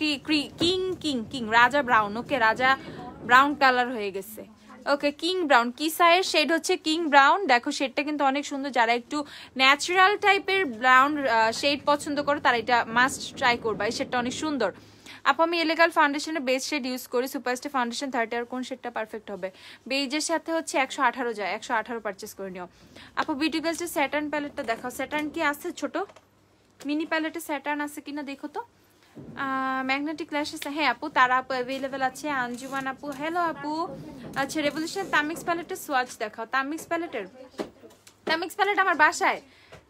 কিং রাজা ব্রাউন, ওকে? রাজা ব্রাউন কালার হয়ে গেছে, ওকে? কিং ব্রাউন, কি সাইজ শেড হচ্ছে কিং ব্রাউন। দেখো শেডটা কিন্তু অনেক সুন্দর, যারা একটু ন্যাচারাল টাইপের ব্রাউন শেড পছন্দ করো তারা এটা মাস্ট ট্রাই করবা, এই শেডটা অনেক সুন্দর। আপু আমি এলেগাল ফাউন্ডেশনের বেস শেড ইউজ করি, সুপারস্টার ফাউন্ডেশন 30, আর কোন শেডটা পারফেক্ট হবে? বেজের সাথে হচ্ছে 118 যায়, 118 পারচেস করে নিও। আপু বিউটি গ্লেজের স্যাটার্ন প্যালেটটা দেখাও। স্যাটার্ন কি আছে ছোট মিনি প্যালেটে? স্যাটার্ন আছে কিনা দেখো তো। ম্যাগনেটিক ল্যাশেস, হ্যাঁ আপু তারা আপু অ্যাভেলেবেল আছে। আঞ্জুমান আপু হ্যালো আপু। আচ্ছা রেভলিউশন তামিক্স প্যালেটের সোয়াচ দেখাও। তামিক্স প্যালেট আমার বাসায়,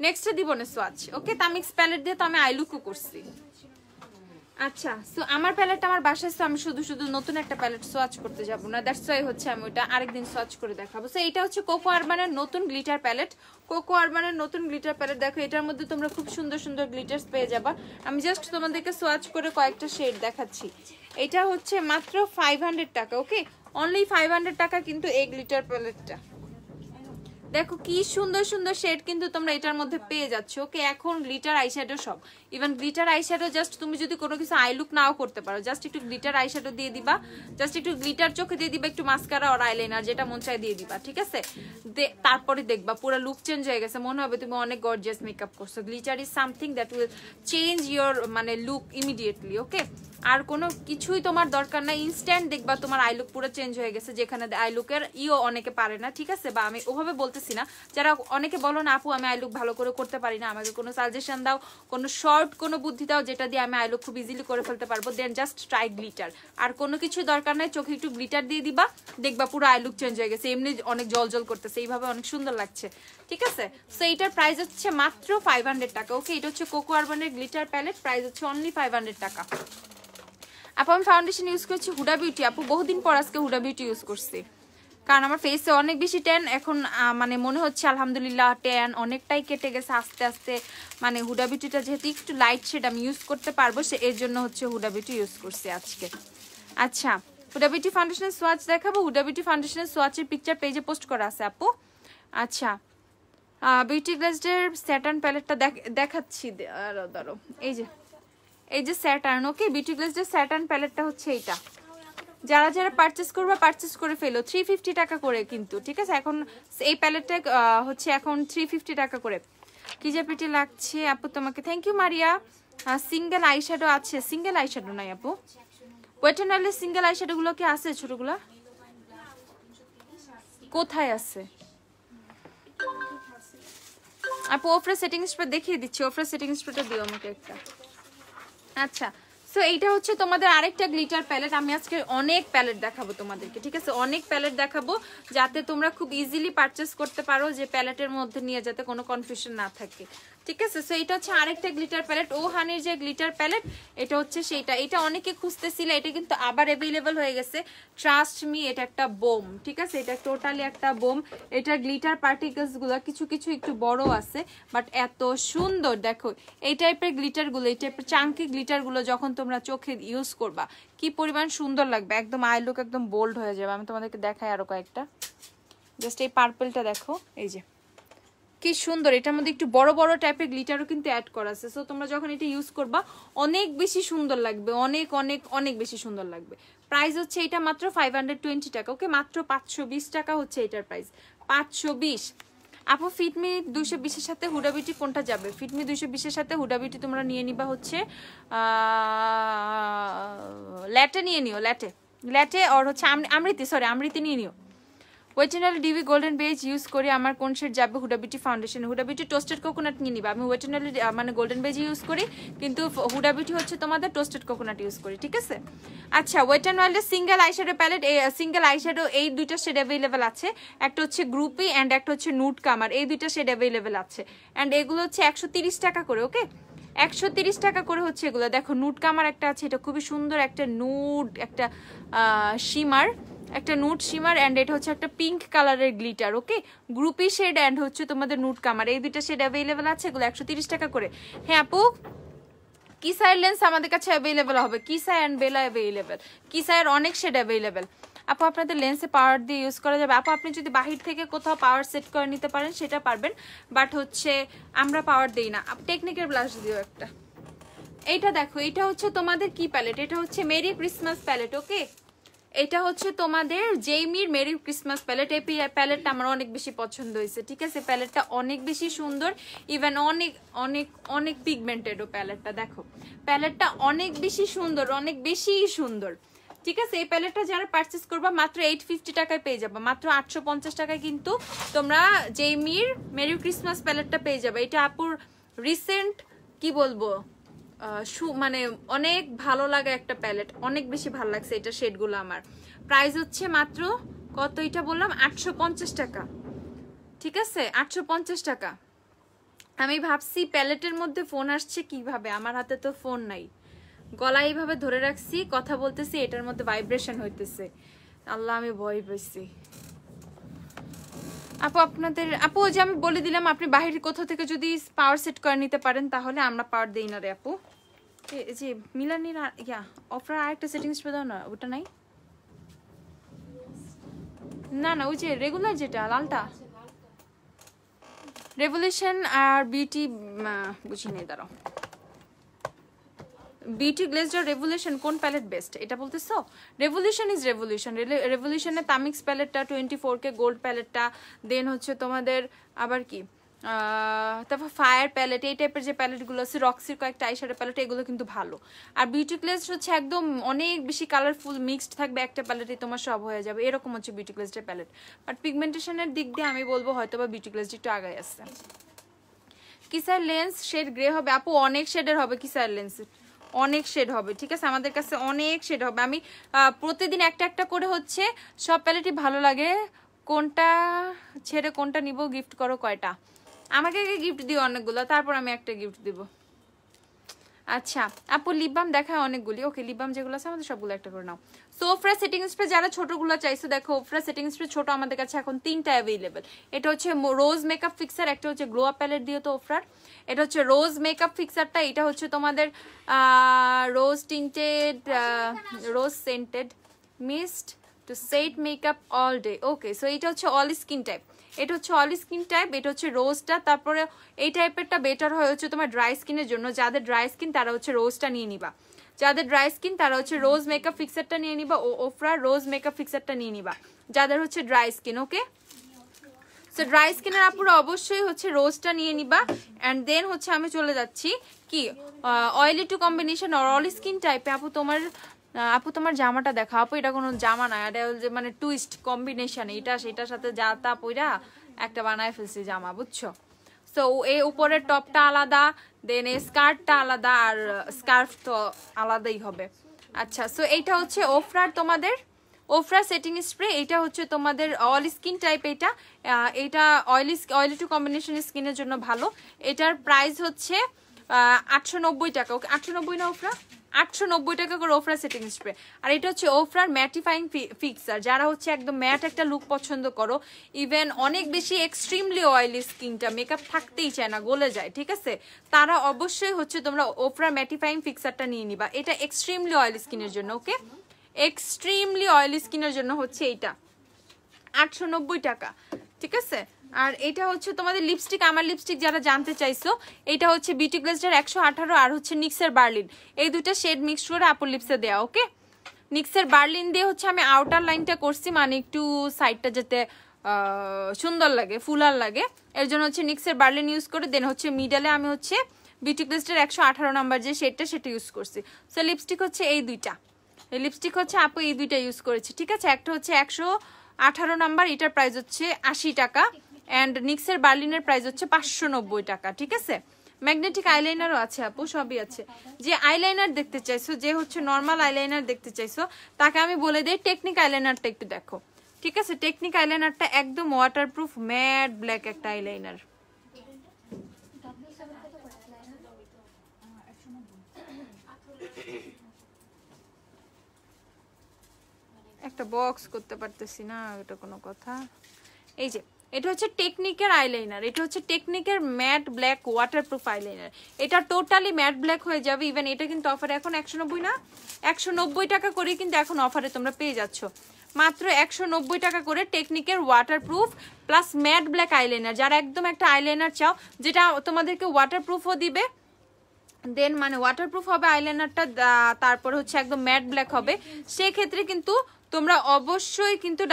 নেক্সটে দিব না সোয়াচ, ওকে? তামিক্স প্যালেট দিয়ে তো আমি আইলুকও করছি। আচ্ছা সো আমার প্যালেট আমার বাসায়, তো আমি শুধু শুধু নতুন একটা প্যালেট সোয়াচ করতে যাবো না, দ্যাটস ওয়াই হচ্ছে আমি ওটা আরেকদিন সোয়াচ করে দেখাবো। সো এইটা হচ্ছে কোকো আরবানের নতুন গ্লিটার প্যালেট, কোকো আরবানের নতুন গ্লিটার প্যালেট। দেখো এটার মধ্যে তোমরা খুব সুন্দর সুন্দর গ্লিটার্স পেয়ে যাবা। আমি জাস্ট তোমাদেরকে সোয়াচ করে কয়েকটা শেড দেখাচ্ছি। এটা হচ্ছে মাত্র 500 টাকা, ওকে? অনলি 500 টাকা কিন্তু এই গ্লিটার প্যালেটটা। দেখো কি সুন্দর সুন্দর শেড কিন্তু তোমরা এটার মধ্যে পেয়ে যাচ্ছ, ওকে? এখন গ্লিটার আইশ্যাডো সব, ইভেন গ্লিটার আইশ্যাডো জাস্ট তুমি যদি কোনো কিছু আই লুক নাও করতে পারো, জাস্ট একটু গ্লিটার আইশ্যাডো দিয়ে দিবা, জাস্ট একটু গ্লিটার চোখে দিয়ে দিবা, একটু মাস্কারা আর আইলাইনার যেটা মন চায় দিয়ে দিবা, ঠিক আছে? তারপরে দেখবা পুরো লুক চেঞ্জ হয়ে গেছে, মনে হবে তুমি অনেক গর্জিয়াস মেকআপ করছো। Glitter is something that will change your মানে লুক ইমিডিয়েটলি, ওকে? আর কোনো কিছুই তোমার দরকার না, ইনস্ট্যান্ট দেখবা তোমার আই লুক পুরো চেঞ্জ হয়ে গেছে, যেখানে আই লুকের অনেকে পারে না, ঠিক আছে? বা আমি ওভাবে বলতেছি না, যারা অনেকে বলো না আপু আমি আই লুক ভালো করে করতে পারি না, আমাকে কোনো সাজেশন দাও, কোনো শর্ট কোনো বুদ্ধি দাও যেটা দিয়ে আমি আই লুক খুব ইজিলি করে ফেলতে পারবো, দেন জাস্ট ট্রাই গ্লিটার। আর কোনো কিছু দরকার নাই, চোখে একটু গ্লিটার দিয়ে দিবা, দেখবা পুরো আই লুক চেঞ্জ হয়ে গেছে, এমনি অনেক জল করতেছে, এইভাবে অনেক সুন্দর লাগছে, ঠিক আছে? সো এইটার প্রাইস হচ্ছে মাত্র 500 টাকা। ওকে, এটা হচ্ছে কোকো আরবানের গ্লিটার প্যালেট, প্রাইস হচ্ছে অনলি 500 টাকা। আপু আমি ফাউন্ডেশন ইউজ করছি হুডা বিউটি। আপু বহুদিন পর আজকে হুডা বিউটি ইউজ করছি, কারণ আমার ফেসে অনেক বেশি ট্যান এখন, মানে মনে হচ্ছে আলহামদুলিল্লাহ ট্যান অনেকটাই কেটে গেছে আস্তে আস্তে। মানে হুডা বিউটিটা যেহেতু একটু লাইট শেড আমি ইউজ করতে পারবো, এর জন্য হচ্ছে হুডা বিউটি ইউজ করছি আজকে। আচ্ছা, হুডা বিউটি ফাউন্ডেশনের সোয়াচ দেখাবো। হুডা বিউটি ফাউন্ডেশনের সোয়াচের পিকচার পেজে পোস্ট করা আছে আপু। আচ্ছা, বিউটি গ্লেজডের স্যাটার্ন প্যালেটটা দেখাচ্ছি, ধরো এই যে স্যাটার্ন। ওকে, বিউটি গ্লেজডের স্যাটার্ন প্যালেটটা হচ্ছে এইটা। যারা যারা পারচেস করবে পারচেস করে ফেলো, 350 টাকা করে কিন্তু, ঠিক আছে? এখন এই প্যালেটটা হচ্ছে এখন 350 টাকা করে। কি যে পিটি লাগছে আপু তোমাকে, thank you Maria. Single eyeshadow আছে, সিঙ্গেল আইশ্যাডো নাই আপু, ওয়েট এন্ড ওয়াইল্ডের সিঙ্গেল আইশ্যাডো গুলো কি আছে? ছোটগুলা কোথায় আছে আপু? ওফরা সেটিং স্প্রে দেখিয়ে দিচ্ছি, ওফরা সেটিং স্প্রেটা দিও আমাকে একটা। আচ্ছা, সো এইটা হচ্ছে তোমাদের আরেকটা গ্লিটার প্যালেট। আমি আজকে অনেক প্যালেট দেখাবো তোমাদেরকে, ঠিক আছে? অনেক প্যালেট দেখাবো যাতে তোমরা খুব ইজিলি পারচেস করতে পারো, যে প্যালেটের মধ্যে নিয়ে যাতে কোনো কনফিউশন না থাকে, ঠিক আছে? সো এটা হচ্ছে আরেকটা গ্লিটার প্যালেট, ও হানির যে গ্লিটার প্যালেট, এটা হচ্ছে সেইটা। এটা অনেকে খুঁজতেছিল, এটা কিন্তু আবার অ্যাভেলেবল হয়ে গেছে, ট্রাস্ট মি। এটা একটা বোম, ঠিক আছে? এটা টোটালি একটা বোম। এটা গ্লিটার পার্টিকেলস গুলো কিছু কিছু একটু বড় আছে, বাট এত সুন্দর। দেখো এই টাইপের গ্লিটার গুলো, এই টাইপের চাঙ্কি গ্লিটার গুলো যখন তোমরা চোখে ইউজ করবা কি পরিমাণ সুন্দর লাগবে, একদম আই লুক একদম বোল্ড হয়ে যাবে। আমি তোমাদেরকে দেখাই আরো কয়েকটা, জাস্ট এই পার্পলটা দেখো, এই যে কি সুন্দর। এটার মধ্যে একটু বড় বড় টাইপের গ্লিটারও কিন্তু অ্যাড করা আছে। সো তোমরা যখন এটা ইউজ করবা অনেক বেশি সুন্দর লাগবে, অনেক অনেক অনেক বেশি সুন্দর লাগবে। প্রাইস হচ্ছে এটা মাত্র 520 টাকা। ওকে, মাত্র 520 টাকা হচ্ছে এটার প্রাইস, 520। আপু ফিটমি 220 এর সাথে হুডা বিউটি কোনটা যাবে? ফিটমি 220 এর সাথে হুডা বিউটি তোমরা নিয়ে নিবা হচ্ছে ল্যাটে নিয়ে নিও, ল্যাটে আর হচ্ছে আমৃতি নিয়ে নিও। ওয়েটেনাল ডিভি গোল্ডেন বেজ ইউজ করি, আমার কোন শেড যাবে? Hooda beauty foundation. Hooda beauty toasted coconut নিয়ে নিবা। আমি ওয়েটেনাল মানে গোল্ডেন বেজ ইউজ করি, কিন্তু হুডা বিউটি হচ্ছে তোমাদের টোস্টেড কোকোনাট ইউজ করি, ঠিক আছে? আচ্ছা, ওয়েট এন্ড ওয়াইল্ডের single eyeshadow palette, single eyeshadow এই দুইটা শেড অ্যাভেলেবেল আছে। একটা হচ্ছে গ্রুপি অ্যান্ড একটা হচ্ছে নুড কামার, এই দুইটা শেড অ্যাভেলেবেল আছে। অ্যান্ড এগুলো হচ্ছে 130 টাকা করে। ওকে, 130 টাকা করে হচ্ছে এগুলো। দেখো নুড কামার একটা আছে, এটা খুবই সুন্দর, একটা নুড, একটা শিমার, একটা নুড শিমার, অ্যান্ড এটা হচ্ছে একটা পিঙ্ক কালারের গ্লিটার। ওকে, গ্রুপি শেড অ্যান্ড হচ্ছে তোমাদের নুড কামার, এই দুইটা শেড অ্যাভেলেবেল আছে, এগুলো 130 টাকা করে। হ্যাঁ আপু, কিসায়ের লেন্স আমাদের কাছে অ্যাভেলেবেল হবে, কিসায় অ্যান্ড বেলা অ্যাভেলেবেল, কিসায়ের অনেক শেড অ্যাভেলেবেল। আপু আপনাদের লেন্সে পাওয়ার দিয়ে ইউজ করা যাবে? আপু আপনি যদি বাহির থেকে কোথাও পাওয়ার সেট করে নিতে পারেন সেটা পারবেন, বাট হচ্ছে আমরা পাওয়ার দিই না। টেকনিকের ব্লাশ দিও একটা। এইটা দেখো, এটা হচ্ছে তোমাদের কি প্যালেট? এটা হচ্ছে মেরি ক্রিসমাস প্যালেট। ওকে, এটা হচ্ছে তোমাদের জেইমির মেরি ক্রিসমাস প্যালেট। এই প্যালেটটা আমার অনেক বেশি পছন্দ হয়েছে, ঠিক আছে? প্যালেটটা অনেক বেশি সুন্দর, ইভেন অনেক অনেক অনেক পিগমেন্টেডও প্যালেটটা। দেখো প্যালেটটা অনেক বেশি সুন্দর, অনেক বেশি সুন্দর, ঠিক আছে? এই প্যালেটটা যারা পারচেস করবা মাত্র 850 টাকায় পেয়ে যাবে, মাত্র 850 টাকায় কিন্তু তোমরা জেইমির মেরি ক্রিসমাস প্যালেটটা পেয়ে যাবে। এটা আপুর রিসেন্ট কি বলবো, মানে অনেক ভালো লাগে একটা প্যালেট, অনেক বেশি ভালো লাগছে এটা শেডগুলো আমার। প্রাইস হচ্ছে মাত্র কত এটা বললাম, 850 টাকা, ঠিক আছে? 850 টাকা। আমি ভাবছি প্যালেটের মধ্যে ফোন আসছে কিভাবে, আমার হাতে তো ফোন নাই, গলা এইভাবে ধরে রাখছি, কথা বলতেছি, এটার মধ্যে ভাইব্রেশন হইতেছে। আল্লাহ, আমি ভয় পেয়েছি। আপু আপনাদের, আপু যে আমি বলে দিলাম আপনি বাহির কোথাও থেকে যদি পাওয়ার সেট করে নিতে পারেন তাহলে আমরা পাওয়ার দিই না রে আপু। যে মিলানির অফার আরেকটা সেটিংস পেয়ে দাও না, ওটা নাই? না না, ওই যে রেগুলার যেটা লালটা, রেভলিউশন আর বিউটি, বুঝি নেই, দাঁড়াও। বিউটি গ্লেজড আর রেভলিউশন কোন প্যালেট বেস্ট এটা বলতেছো? Revolution is revolution. রেভলিউশনের তামিক্স প্যালেটটা 24K গোল্ড প্যালেটটা, দেন হচ্ছে তোমাদের আবার কি তারপর ফায়ার প্যালেট, এই টাইপের যে প্যালেটগুলো আছে, রক্সির কয়েকটা আইশ্যাডো প্যালেট, এগুলো কিন্তু ভালো। আর বিউটি গ্লেজ হচ্ছে একদম অনেক বেশি কালারফুল মিক্সড থাকবে একটা প্যালেটে, তোমার সব হয়ে যাবে, এরকম হচ্ছে বিউটি গ্লেজের প্যালেট। বাট পিগমেন্টেশনের দিক দিয়ে আমি বলবো হয়তো বা বিউটি গ্লেজ একটু আগায় আসছে। কিসার লেন্স শেড গ্রে হবে আপু, অনেক শেডের হবে কিসার লেন্স, অনেক শেড হবে, ঠিক আছে, আমাদের কাছে অনেক শেড হবে। আমি প্রতিদিন একটা একটা করে হচ্ছে সব প্যালেটই ভালো লাগে, কোনটা ছেড়ে কোনটা নিব, গিফট করো কয়টা, আমাকে আগে গিফট দিও অনেকগুলো, তারপর আমি একটা গিফট দিব। আচ্ছা আপু লিপ বাম দেখায় অনেকগুলি, ওকে লিপ বাম যেগুলো আছে আমাদের সবগুলো একটা করে নাও। সো ওফরা সেটিং স্প্রে যারা ছোটগুলো চাইছো, দেখো ওফরা সেটিং স্প্রে ছোট আমাদের কাছে এখন 3টা অ্যাভেলেবেল। এটা হচ্ছে রোজ মেকআপ ফিক্সার, একটা হচ্ছে গ্লো আপ প্যালেট দিও তো ওফরার, এটা হচ্ছে রোজ মেকআপ ফিক্সারটা, এটা হচ্ছে তোমাদের rose tinted rose scented mist to set makeup all day, okay. So এটা হচ্ছে অল স্কিন টাইপ, এটা হচ্ছে অল স্কিন টাইপ, এটা হচ্ছে রোজটা। তারপরে এই টাইপেরটা বেটার হয় হচ্ছে তোমার ড্রাই স্কিনের জন্য, যাদের ড্রাই স্কিন তারা হচ্ছে রোজটা নিয়ে নিবা, যাদের ড্রাই স্কিন তারা হচ্ছে রোজ মেকআপ ফিক্সারটা নিয়ে নিবা, ওফরা রোজ মেকআপ ফিক্সারটা নিয়ে নিবা যাদের হচ্ছে ড্রাই স্কিন, ওকে। সো ড্রাই স্কিনের আপুরা অবশ্যই হচ্ছে রোজটা নিয়ে নিবা। অ্যান্ড দেন হচ্ছে আমি চলে যাচ্ছি কি অয়েলি টু কম্বিনেশন আর অল স্কিন টাইপে। আপু তোমার জামাটা দেখা, আপু এটা কোনো জামা না, এটা মানে টুইস্ট কম্বিনেশন, এটা সেটার সাথে যা তা পইরা একটা বানায় ফেলছি জামা, বুঝছো। সো এই উপরের টপটা আলাদা, দেন এই স্কার্টটা আলাদা, আর স্কার্ফ তো আলাদাই হবে। আচ্ছা সো এইটা হচ্ছে ওফরার তোমাদের ওফরা সেটিং স্প্রে, এটা হচ্ছে তোমাদের অল স্কিন টাইপ, এটা অয়েলি টু কম্বিনেশন স্কিনের জন্য ভালো। এটার প্রাইস হচ্ছে 890 টাকা, ওকে 890 না ওফরা, 890 টাকা করে ওফরা সেটিং স্প্রে। আর এটা হচ্ছে ওফরার ম্যাটিফাইং ফিক্সার, যারা হচ্ছে একদম ম্যাট একটা লুক পছন্দ করো, ইভেন অনেক বেশি এক্সট্রিমলি অয়েলি স্কিনটা মেকআপ থাকতেই চায় না, গলে যায়, ঠিক আছে, তারা অবশ্যই হচ্ছে তোমরা ওফরা ম্যাটিফাইং ফিক্সারটা নিয়ে নিবা। এটা এক্সট্রিমলি অয়েলি স্কিনের জন্য, ওকে, এক্সট্রিমলি অয়েলি স্কিনের জন্য হচ্ছে এইটা 890 টাকা, ঠিক আছে। আর এটা হচ্ছে তোমাদের লিপস্টিক, আমার লিপস্টিক যারা জানতে চাইছো, এটা হচ্ছে বিউটি গ্লেজের 118 আর হচ্ছে নিক্সের বার্লিন, এই দুটো শেড মিক্স করে আপুর লিপসে দেয়া, ওকে। নিক্সের বার্লিন দিয়ে হচ্ছে আমি আউটার লাইনটা করছি, মানে একটু সাইডটা যাতে সুন্দর লাগে, ফুলার লাগে, এর জন্য হচ্ছে নিক্সের বার্লিন ইউজ করে। দেন হচ্ছে মিডলে আমি হচ্ছে বিউটি গ্লেজের 118 নাম্বার যে শেডটা সেটা ইউজ করছি। সো লিপস্টিক হচ্ছে এই দুইটা, লিপস্টিক হচ্ছে আপু এই দুইটা ইউজ করেছি, ঠিক আছে। একটা হচ্ছে 118 নাম্বার, এটার প্রাইস হচ্ছে 80 টাকা, অ্যান্ড নিক্সের বার্লিনের প্রাইস হচ্ছে 590 টাকা, ঠিক আছে। ম্যাগনেটিক আইলাইনারও আছে আপু, সবই আছে। যে আইলাইনার দেখতে চাইছো, যে হচ্ছে নর্মাল আইলাইনার দেখতে চাইছো, তাকে আমি বলে দিই টেকনিক আইলাইনারটা একটু দেখো, ঠিক আছে। টেকনিক আইলাইনারটা একদম ওয়াটারপ্রুফ ম্যাট ব্ল্যাক একটা আইলাইনার, একটা বক্স করতে পারতেছি না, এটা কোনো কথা। এই যে এটা হচ্ছে টেকনিকের আইলাইনার, এটা হচ্ছে টেকনিকের ম্যাট ব্ল্যাক ওয়াটারপ্রুফ আইলাইনার, এটা টোটালি ম্যাট ব্ল্যাক হয়ে যাবে। ইভেন এটা কিন্তু অফারে এখন 190 না, 190 টাকা করে কিন্তু এখন অফারে তোমরা পেয়ে যাচ্ছ, মাত্র 190 টাকা করে টেকনিকের waterproof plus matte black eyeliner. যারা একদম একটা আইলাইনার চাও যেটা তোমাদেরকে ওয়াটারপ্রুফও দিবে, দেন মানে ওয়াটারপ্রুফ হবে আইলাইনারটা, তারপর হচ্ছে একদম ম্যাট ব্ল্যাক হবে, সেক্ষেত্রে কিন্তু তোমরা অবশ্যই কিন্তু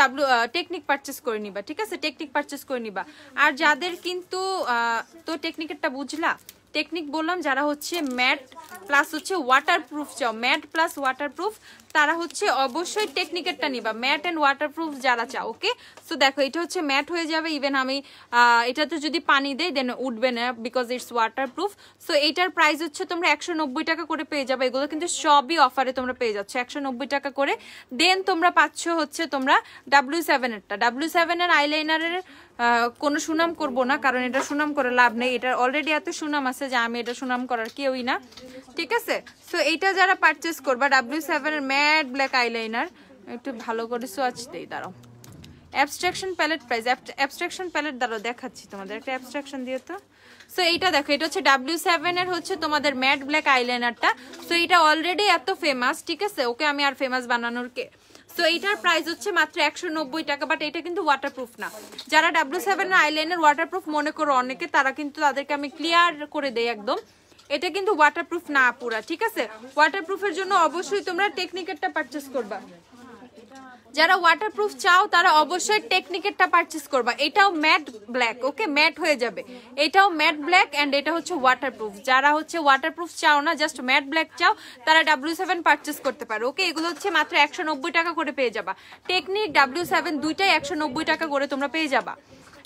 টেকনিক পারচেস করে নিবা, ঠিক আছে, টেকনিক পারচেস করে নিবা। আর যাদের কিন্তু তো টেকনিকেরটা বুঝলা, টেকনিক বললাম, যারা হচ্ছে ম্যাট প্লাস হচ্ছে ওয়াটারপ্রুফ চাও, ম্যাট প্লাস ওয়াটারপ্রুফ, তারা হচ্ছে অবশ্যই টেকনিকেরটা নিবা, ম্যাট অ্যান্ড ওয়াটারপ্রুফ যারা চাও, ওকে। সো দেখো এটা হচ্ছে ম্যাট হয়ে যাবে, ইভেন আমি এটাতে যদি পানি দেই দেন উঠবে না, বিকজ ইটস ওয়াটারপ্রুফ। সো এইটার প্রাইস হচ্ছে তোমরা 190 টাকা করে পেয়ে যাবে, এগুলো কিন্তু সবই অফারে তোমরা পেয়ে যাচ্ছ 190 টাকা করে। দেন তোমরা পাচ্ছ হচ্ছে তোমরা W7 এরটা, W7 এর আইলাইনারের কোনো সুনাম করব না, কারণ এটা সুনাম করে লাভ নেই, এটার অলরেডি এত সুনাম আছে যে আমি এটা সুনাম করার কেউই না, ঠিক আছে। সো এইটা যারা পারচেস করবা W7 এর ম্যাট ব্ল্যাক আইলাইনার, একটু ভালো করে সোয়াচ দেই, দাঁড়াও। Abstraction palette price, abstraction palette দাঁড়াও দেখাচ্ছি তোমাদের, একটা অ্যাবস্ট্রাকশন দিয়ে তো। সো এইটা দেখো, এটা হচ্ছে W7 এর হচ্ছে তোমাদের ম্যাট ব্ল্যাক আইলাইনারটা। সো এটা অলরেডি এত ফেমাস, ঠিক আছে, ওকে আমি আর ফেমাস বানানোর কে। সো এইটার প্রাইস হচ্ছে মাত্র 190 টাকা, বাট এটা কিন্তু ওয়াটারপ্রুফ না। যারা W7 এর আইলাইনার ওয়াটারপ্রুফ মনে করো অনেকে, তারা কিন্তু তাদেরকে আমি ক্লিয়ার করে দেই একদম, এটা কিন্তু ওয়াটারপ্রুফ না পুরা, ঠিক আছে। ওয়াটারপ্রুফের জন্য অবশ্যই তোমরা টেকনিকেরটা পারচেস করবা। যারা ওয়াটারপ্রুফ চাও তারা অবশ্যই টেকনিকেরটা পারচেজ করবা। এটাও ম্যাট ব্ল্যাক, ওকে, ম্যাট হয়ে যাবে। এটাও ম্যাট ব্ল্যাক এন্ড এটা হচ্ছে ওয়াটারপ্রুফ। যারা হচ্ছে ওয়াটারপ্রুফ চাও না, জাস্ট ম্যাট ব্ল্যাক চাও, তারা W7 পারচেজ করতে পারো, ওকে। এগুলো হচ্ছে মাত্র 190 টাকা করে পেয়ে যাবা। টেকনিক W7 দুইটাই 190 টাকা করে তোমরা পেয়ে যাবা।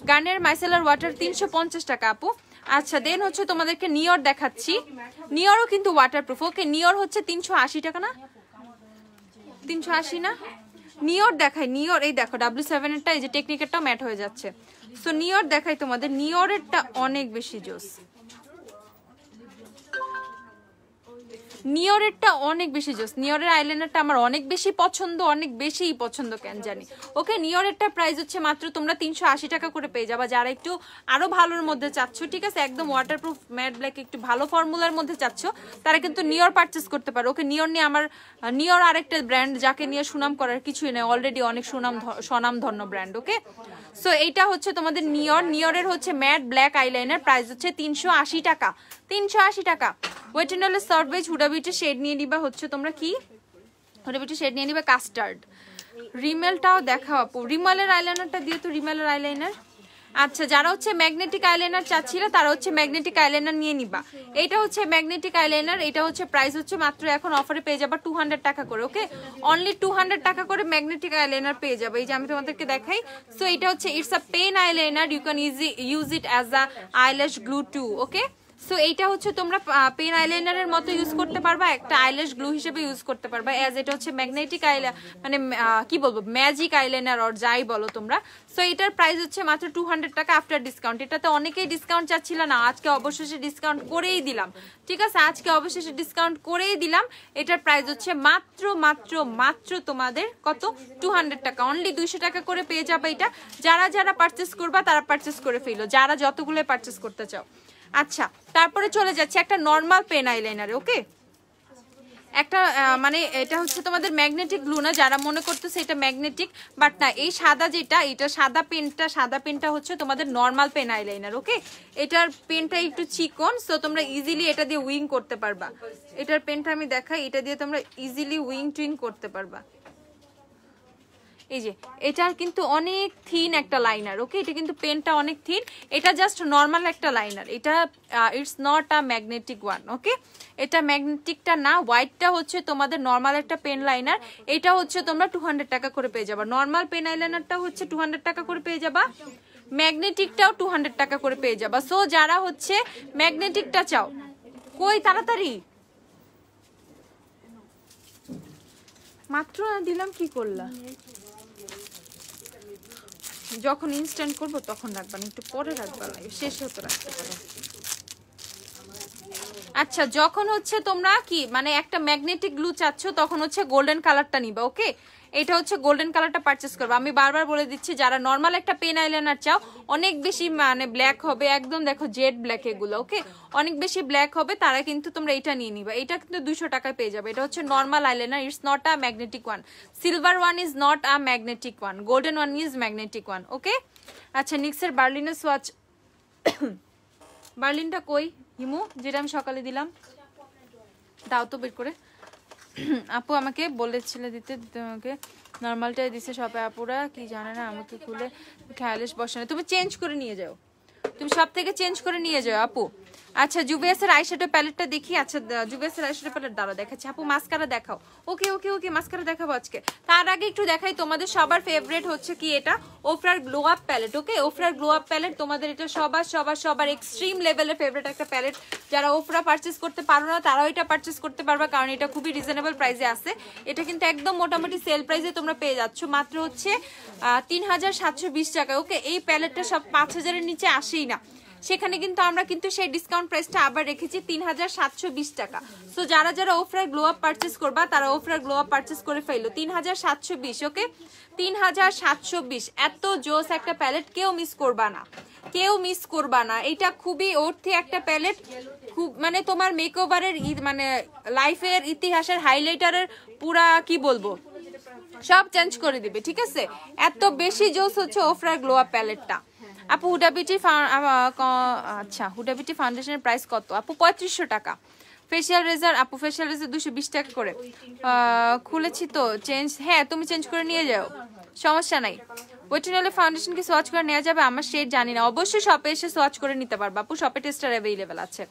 গার্নিয়ার মাইসেলার ওয়াটার 350 টাকা আপু। আচ্ছা, দেন হচ্ছে তোমাদেরকে নিয়র দেখাচ্ছি। নিয়রও কিন্তু ওয়াটারপ্রুফ, ওকে। নিয়র হচ্ছে 380 টাকা না, 380 না? নিয়র দেখাই, নিয়র এই দেখো W7 এরটা, এই যে টেকনিকেরটাও ম্যাট হয়ে যাচ্ছে। সো নিয়র দেখাই তোমাদের, নিয়রেরটা অনেক বেশি জোস, নিয়রেরটা অনেক বেশি জোস। নিয়রের আইলাইনারটা আমার অনেক বেশি পছন্দ, অনেক বেশি পছন্দ, কেন জানি, ওকে। নিয়রেরটা প্রাইস হচ্ছে মাত্র তোমরা 380 টাকা করে পেয়ে যাবা, যারা একটু আরো ভালোর মধ্যে চাচ্ছ, ঠিক আছে, একদম ওয়াটারপ্রুফ ম্যাট ব্ল্যাক একটু ভালো ফর্মুলার মধ্যে চাচ্ছ, তারা কিন্তু নিয়র পারচেস করতে পারো, ওকে। নিয়র নিয়ে আমার, নিয়র আরেকটা ব্র্যান্ড যাকে নিয়ে সুনাম করার কিছুই নেই, অলরেডি অনেক স্বনামধন্য ব্র্যান্ড, ওকে। সো এইটা হচ্ছে তোমাদের নিয়র। নিয়রের হচ্ছে ম্যাট ব্ল্যাক আইলাইনার, প্রাইস হচ্ছে 380 টাকা, 380 টাকা। ওয়েটেনলের সার্ভেজ হুডা বিউটি শেড নিয়ে নিবা হচ্ছে তোমরা কি, হুডা বিউটি শেড নিয়ে নিবা কাস্টার্ড। রিমেলটাও দেখাও আপু, রিমেলের আইলাইনারটা দিয়ে তো, রিমেলের আইলাইনার। আচ্ছা, যারা হচ্ছে ম্যাগনেটিক আইলাইনার চাচ্ছিল তারা হচ্ছে ম্যাগনেটিক আইলাইনার নিয়ে নিবা। এটা হচ্ছে ম্যাগনেটিক আইলাইনার, এটা হচ্ছে প্রাইস হচ্ছে মাত্র এখন অফারে পেয়ে যাবা 200 টাকা করে, ওকে। অনলি 200 টাকা করে ম্যাগনেটিক আইলাইনার পেয়ে যাবে। এই যে আমি তোমাদেরকে দেখাই। সো এটা হচ্ছে it's a pen eyeliner, you can use it as a eyelash glue too, okay. So এইটা হচ্ছে তোমরা পেন আইলাইনারের মতো ইউজ করতে পারবা, একটা আইল্যাশ গ্লু হিসেবে ইউজ করতে পারবা, এজ এটা হচ্ছে ম্যাগনেটিক মানে কি বলবো, ম্যাজিক আইলাইনার আর যাই বলো তোমরা। সো এটার প্রাইস হচ্ছে মাত্র 200 টাকা আফটার ডিসকাউন্ট। এটাতে অনেকেই ডিসকাউন্ট চাচ্ছিল না, আজকে অবশেষে ডিসকাউন্ট করেই দিলাম, ঠিক আছে, আজকে অবশেষে ডিসকাউন্ট করেই দিলাম। এটার প্রাইস হচ্ছে মাত্র মাত্র মাত্র তোমাদের কত, 200 টাকা, অনলি 200 টাকা করে পেয়ে যাবে এটা। যারা যারা পারচেস করবা তারা পারচেস করে ফেলো, যারা যতগুলো পারচেস করতে চাও। আচ্ছা, তারপরে চলে যাচ্ছে একটা নর্মাল পেন আইলাইনারে, ওকে। একটা মানে এটা হচ্ছে তোমাদের ম্যাগনেটিক গ্লু না, যারা মনে করতেছে এটা ম্যাগনেটিক, বাট না, এই সাদা যেটা, এটা সাদা পেনটা হচ্ছে তোমাদের নর্মাল পেন আইলাইনার, ওকে। এটার পেনটা একটু চিকন, সো তোমরা ইজিলি এটা দিয়ে উইং করতে পারবা। এটার পেনটা আমি দেখাই, এটা দিয়ে তোমরা ইজিলি উইং টুইং করতে পারবা। এই যে এটার কিন্তু অনেক থিন একটা লাইনার, ওকে। এটা কিন্তু পেনটা অনেক থিন, এটা জাস্ট নর্মাল একটা লাইনার, এটা it's not a magnetic one, okay. এটা ম্যাগনেটিকটা না, হোয়াইটটা হচ্ছে তোমাদের নর্মাল একটা পেন লাইনার। এটা হচ্ছে তোমরা 200 টাকা করে পেয়ে যাবা। নর্মাল পেন আইলাইনারটা হচ্ছে 200 টাকা করে পেয়ে যাবা, ম্যাগনেটিকটাও 200 টাকা করে পেয়ে যাবা। সো যারা হচ্ছে ম্যাগনেটিকটা চাও, কই তাড়াতাড়ি, মাত্র দিলাম, কি করলা, যখন ইনস্ট্যান্ট করবো তখন রাখবা না, একটু পরে রাখবা, শেষ হতে রাখতে পারো। আচ্ছা, যখন হচ্ছে তোমরা কি মানে একটা ম্যাগনেটিক গ্লু চাচ্ছ, তখন হচ্ছে গোল্ডেন কালারটা নিবা, ওকে। এটা হচ্ছে গোল্ডেন কালারটা পারচেস করবে। আমি বারবার বলে দিচ্ছি, যারা নর্মাল একটা পেন আইলাইনার চাও, অনেক বেশি মানে ব্ল্যাক হবে, একদম দেখো জেড ব্ল্যাক এগুলো, ওকে, অনেক বেশি ব্ল্যাক হবে, তারা কিন্তু তোমরা এটা নিয়ে নিবা। এটা কিন্তু 200 টাকায় পেয়ে যাবে। এটা হচ্ছে normal eyeliner, it's not a magnetic one. Silver one is not a magnetic one, golden one is magnetic one, okay. আচ্ছা, নিক্সের বার্লিনের সোয়াচ, বার্লিনটা কই হিমু, যেটা আমি সকালে দিলাম, দাও তো বের করে। আপু আমাকে বলেছিলে দিতে, তোমাকে নর্মালটাই দিছে সবাই, আপুরা কি জানে না, আমাকে খুলে খেয়ালিশ বসে না, তুমি চেঞ্জ করে নিয়ে যাও, তুমি সব থেকে চেঞ্জ করে নিয়ে যাও আপু। আচ্ছা, জুবিয়াসের আইশ্যাডো প্যালেটটা দেখি। আচ্ছা, জুবিয়াসের আইশ্যাডো প্যালেট দ্বারা দেখাচ্ছি আপু, মাস্কারা দেখাও, ওকে ওকে ওকে, মাস্কারা দেখাবো আজকে। তার আগে একটু দেখাই, তোমাদের সবার ফেভারিট হচ্ছে কি এটা, ওফরার গ্লো আপ প্যালেট, ওকে। ওফরার গ্লো আপ প্যালেট তোমাদের এটা সবার সবার সবার এক্সট্রিম লেভেলের ফেভারিট একটা প্যালেট। যারা ওফরা পারচেস করতে পারো না, তারাও এটা পারচেস করতে পারবা, কারণ এটা খুবই রিজনেবল প্রাইসে আছে। এটা কিন্তু একদম মোটামুটি সেল প্রাইসে তোমরা পেয়ে যাচ্ছ, মাত্র হচ্ছে 3720 টাকা, ওকে। এই প্যালেটটা সব 5000-এর নিচে আসেই না, সেখানে কিন্তু আমরা কিন্তু সেই ডিসকাউন্ট প্রাইসটা আবার রেখেছি 3720 টাকা। সো যারা যারা ওফরার গ্লো আপ পারচেস করবা, তারা ওফরার গ্লো আপ পারচেস করে ফেলো, 3720, ওকে, 3720। এত জোস একটা প্যালেট, কেউ মিস করবা না, কেউ মিস করবা না। এটা খুবই অর্থে একটা প্যালেট, খুব মানে তোমার মেকওভারের মানে লাইফের ইতিহাসের হাইলাইটারের পুরা কি বলবো সব চেঞ্জ করে দিবে, ঠিক আছে। এত বেশি জোস হচ্ছে ওফরার গ্লো আপ প্যালেটটা। আপু হুডা বিউটি, আচ্ছা হুডা বিউটি ফাউন্ডেশনের প্রাইস কত আপু? 3500 টাকা, ফেশিয়াল রেজার আপু, ফেশিয়াল রেজার 220 টাকা করে। খুলেছি তো চেঞ্জ, হ্যাঁ তুমি চেঞ্জ করে নিয়ে যাও, সমস্যা নাই। ওয়েটিনলে ফাউন্ডেশন কি সোয়াচ করে নেওয়া যাবে? আমার শেড জানি না, অবশ্যই শপে এসে সোয়াচ করে নিতে পারবা আপু, শপে টেস্টার অ্যাভেলেবেল আছে।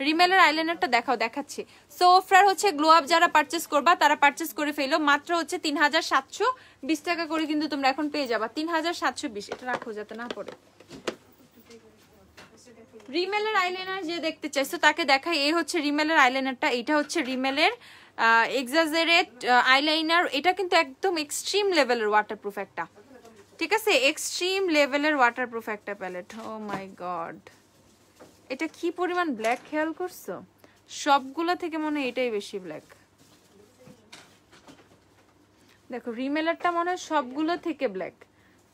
রিমেলের আইলাইনারটা দেখাচ্ছি। সো ওফরার হচ্ছে গ্লো আপ যারা পারচেস করবা তারা পারচেস করে ফেলো, মাত্র হচ্ছে 3720 টাকা করে কিন্তু তোমরা এখন পেয়ে যাবা। 3720, এটা রাখো যাতে না পড়ে। রিমেলের আইলাইনার যে দেখতে চাইছো তাকে দেখাই, এই হচ্ছে রিমেলের আইলাইনারটা। এটা হচ্ছে রিমেলের এক্সাজারেট আইলাইনার। এটা কিন্তু একদম এক্সট্রিম লেভেলের ওয়াটারপ্রুফ একটা, ঠিক আছে, এক্সট্রিম লেভেলের ওয়াটারপ্রুফ একটা প্যালেট। ও মাই গড, এটা কি পরিমাণ ব্ল্যাক খেয়াল করছো? সবগুলো থেকে মনে হয় এটাই বেশি ব্ল্যাক। দেখো রিমেলারটা মনে হয় সবগুলো থেকে ব্ল্যাক,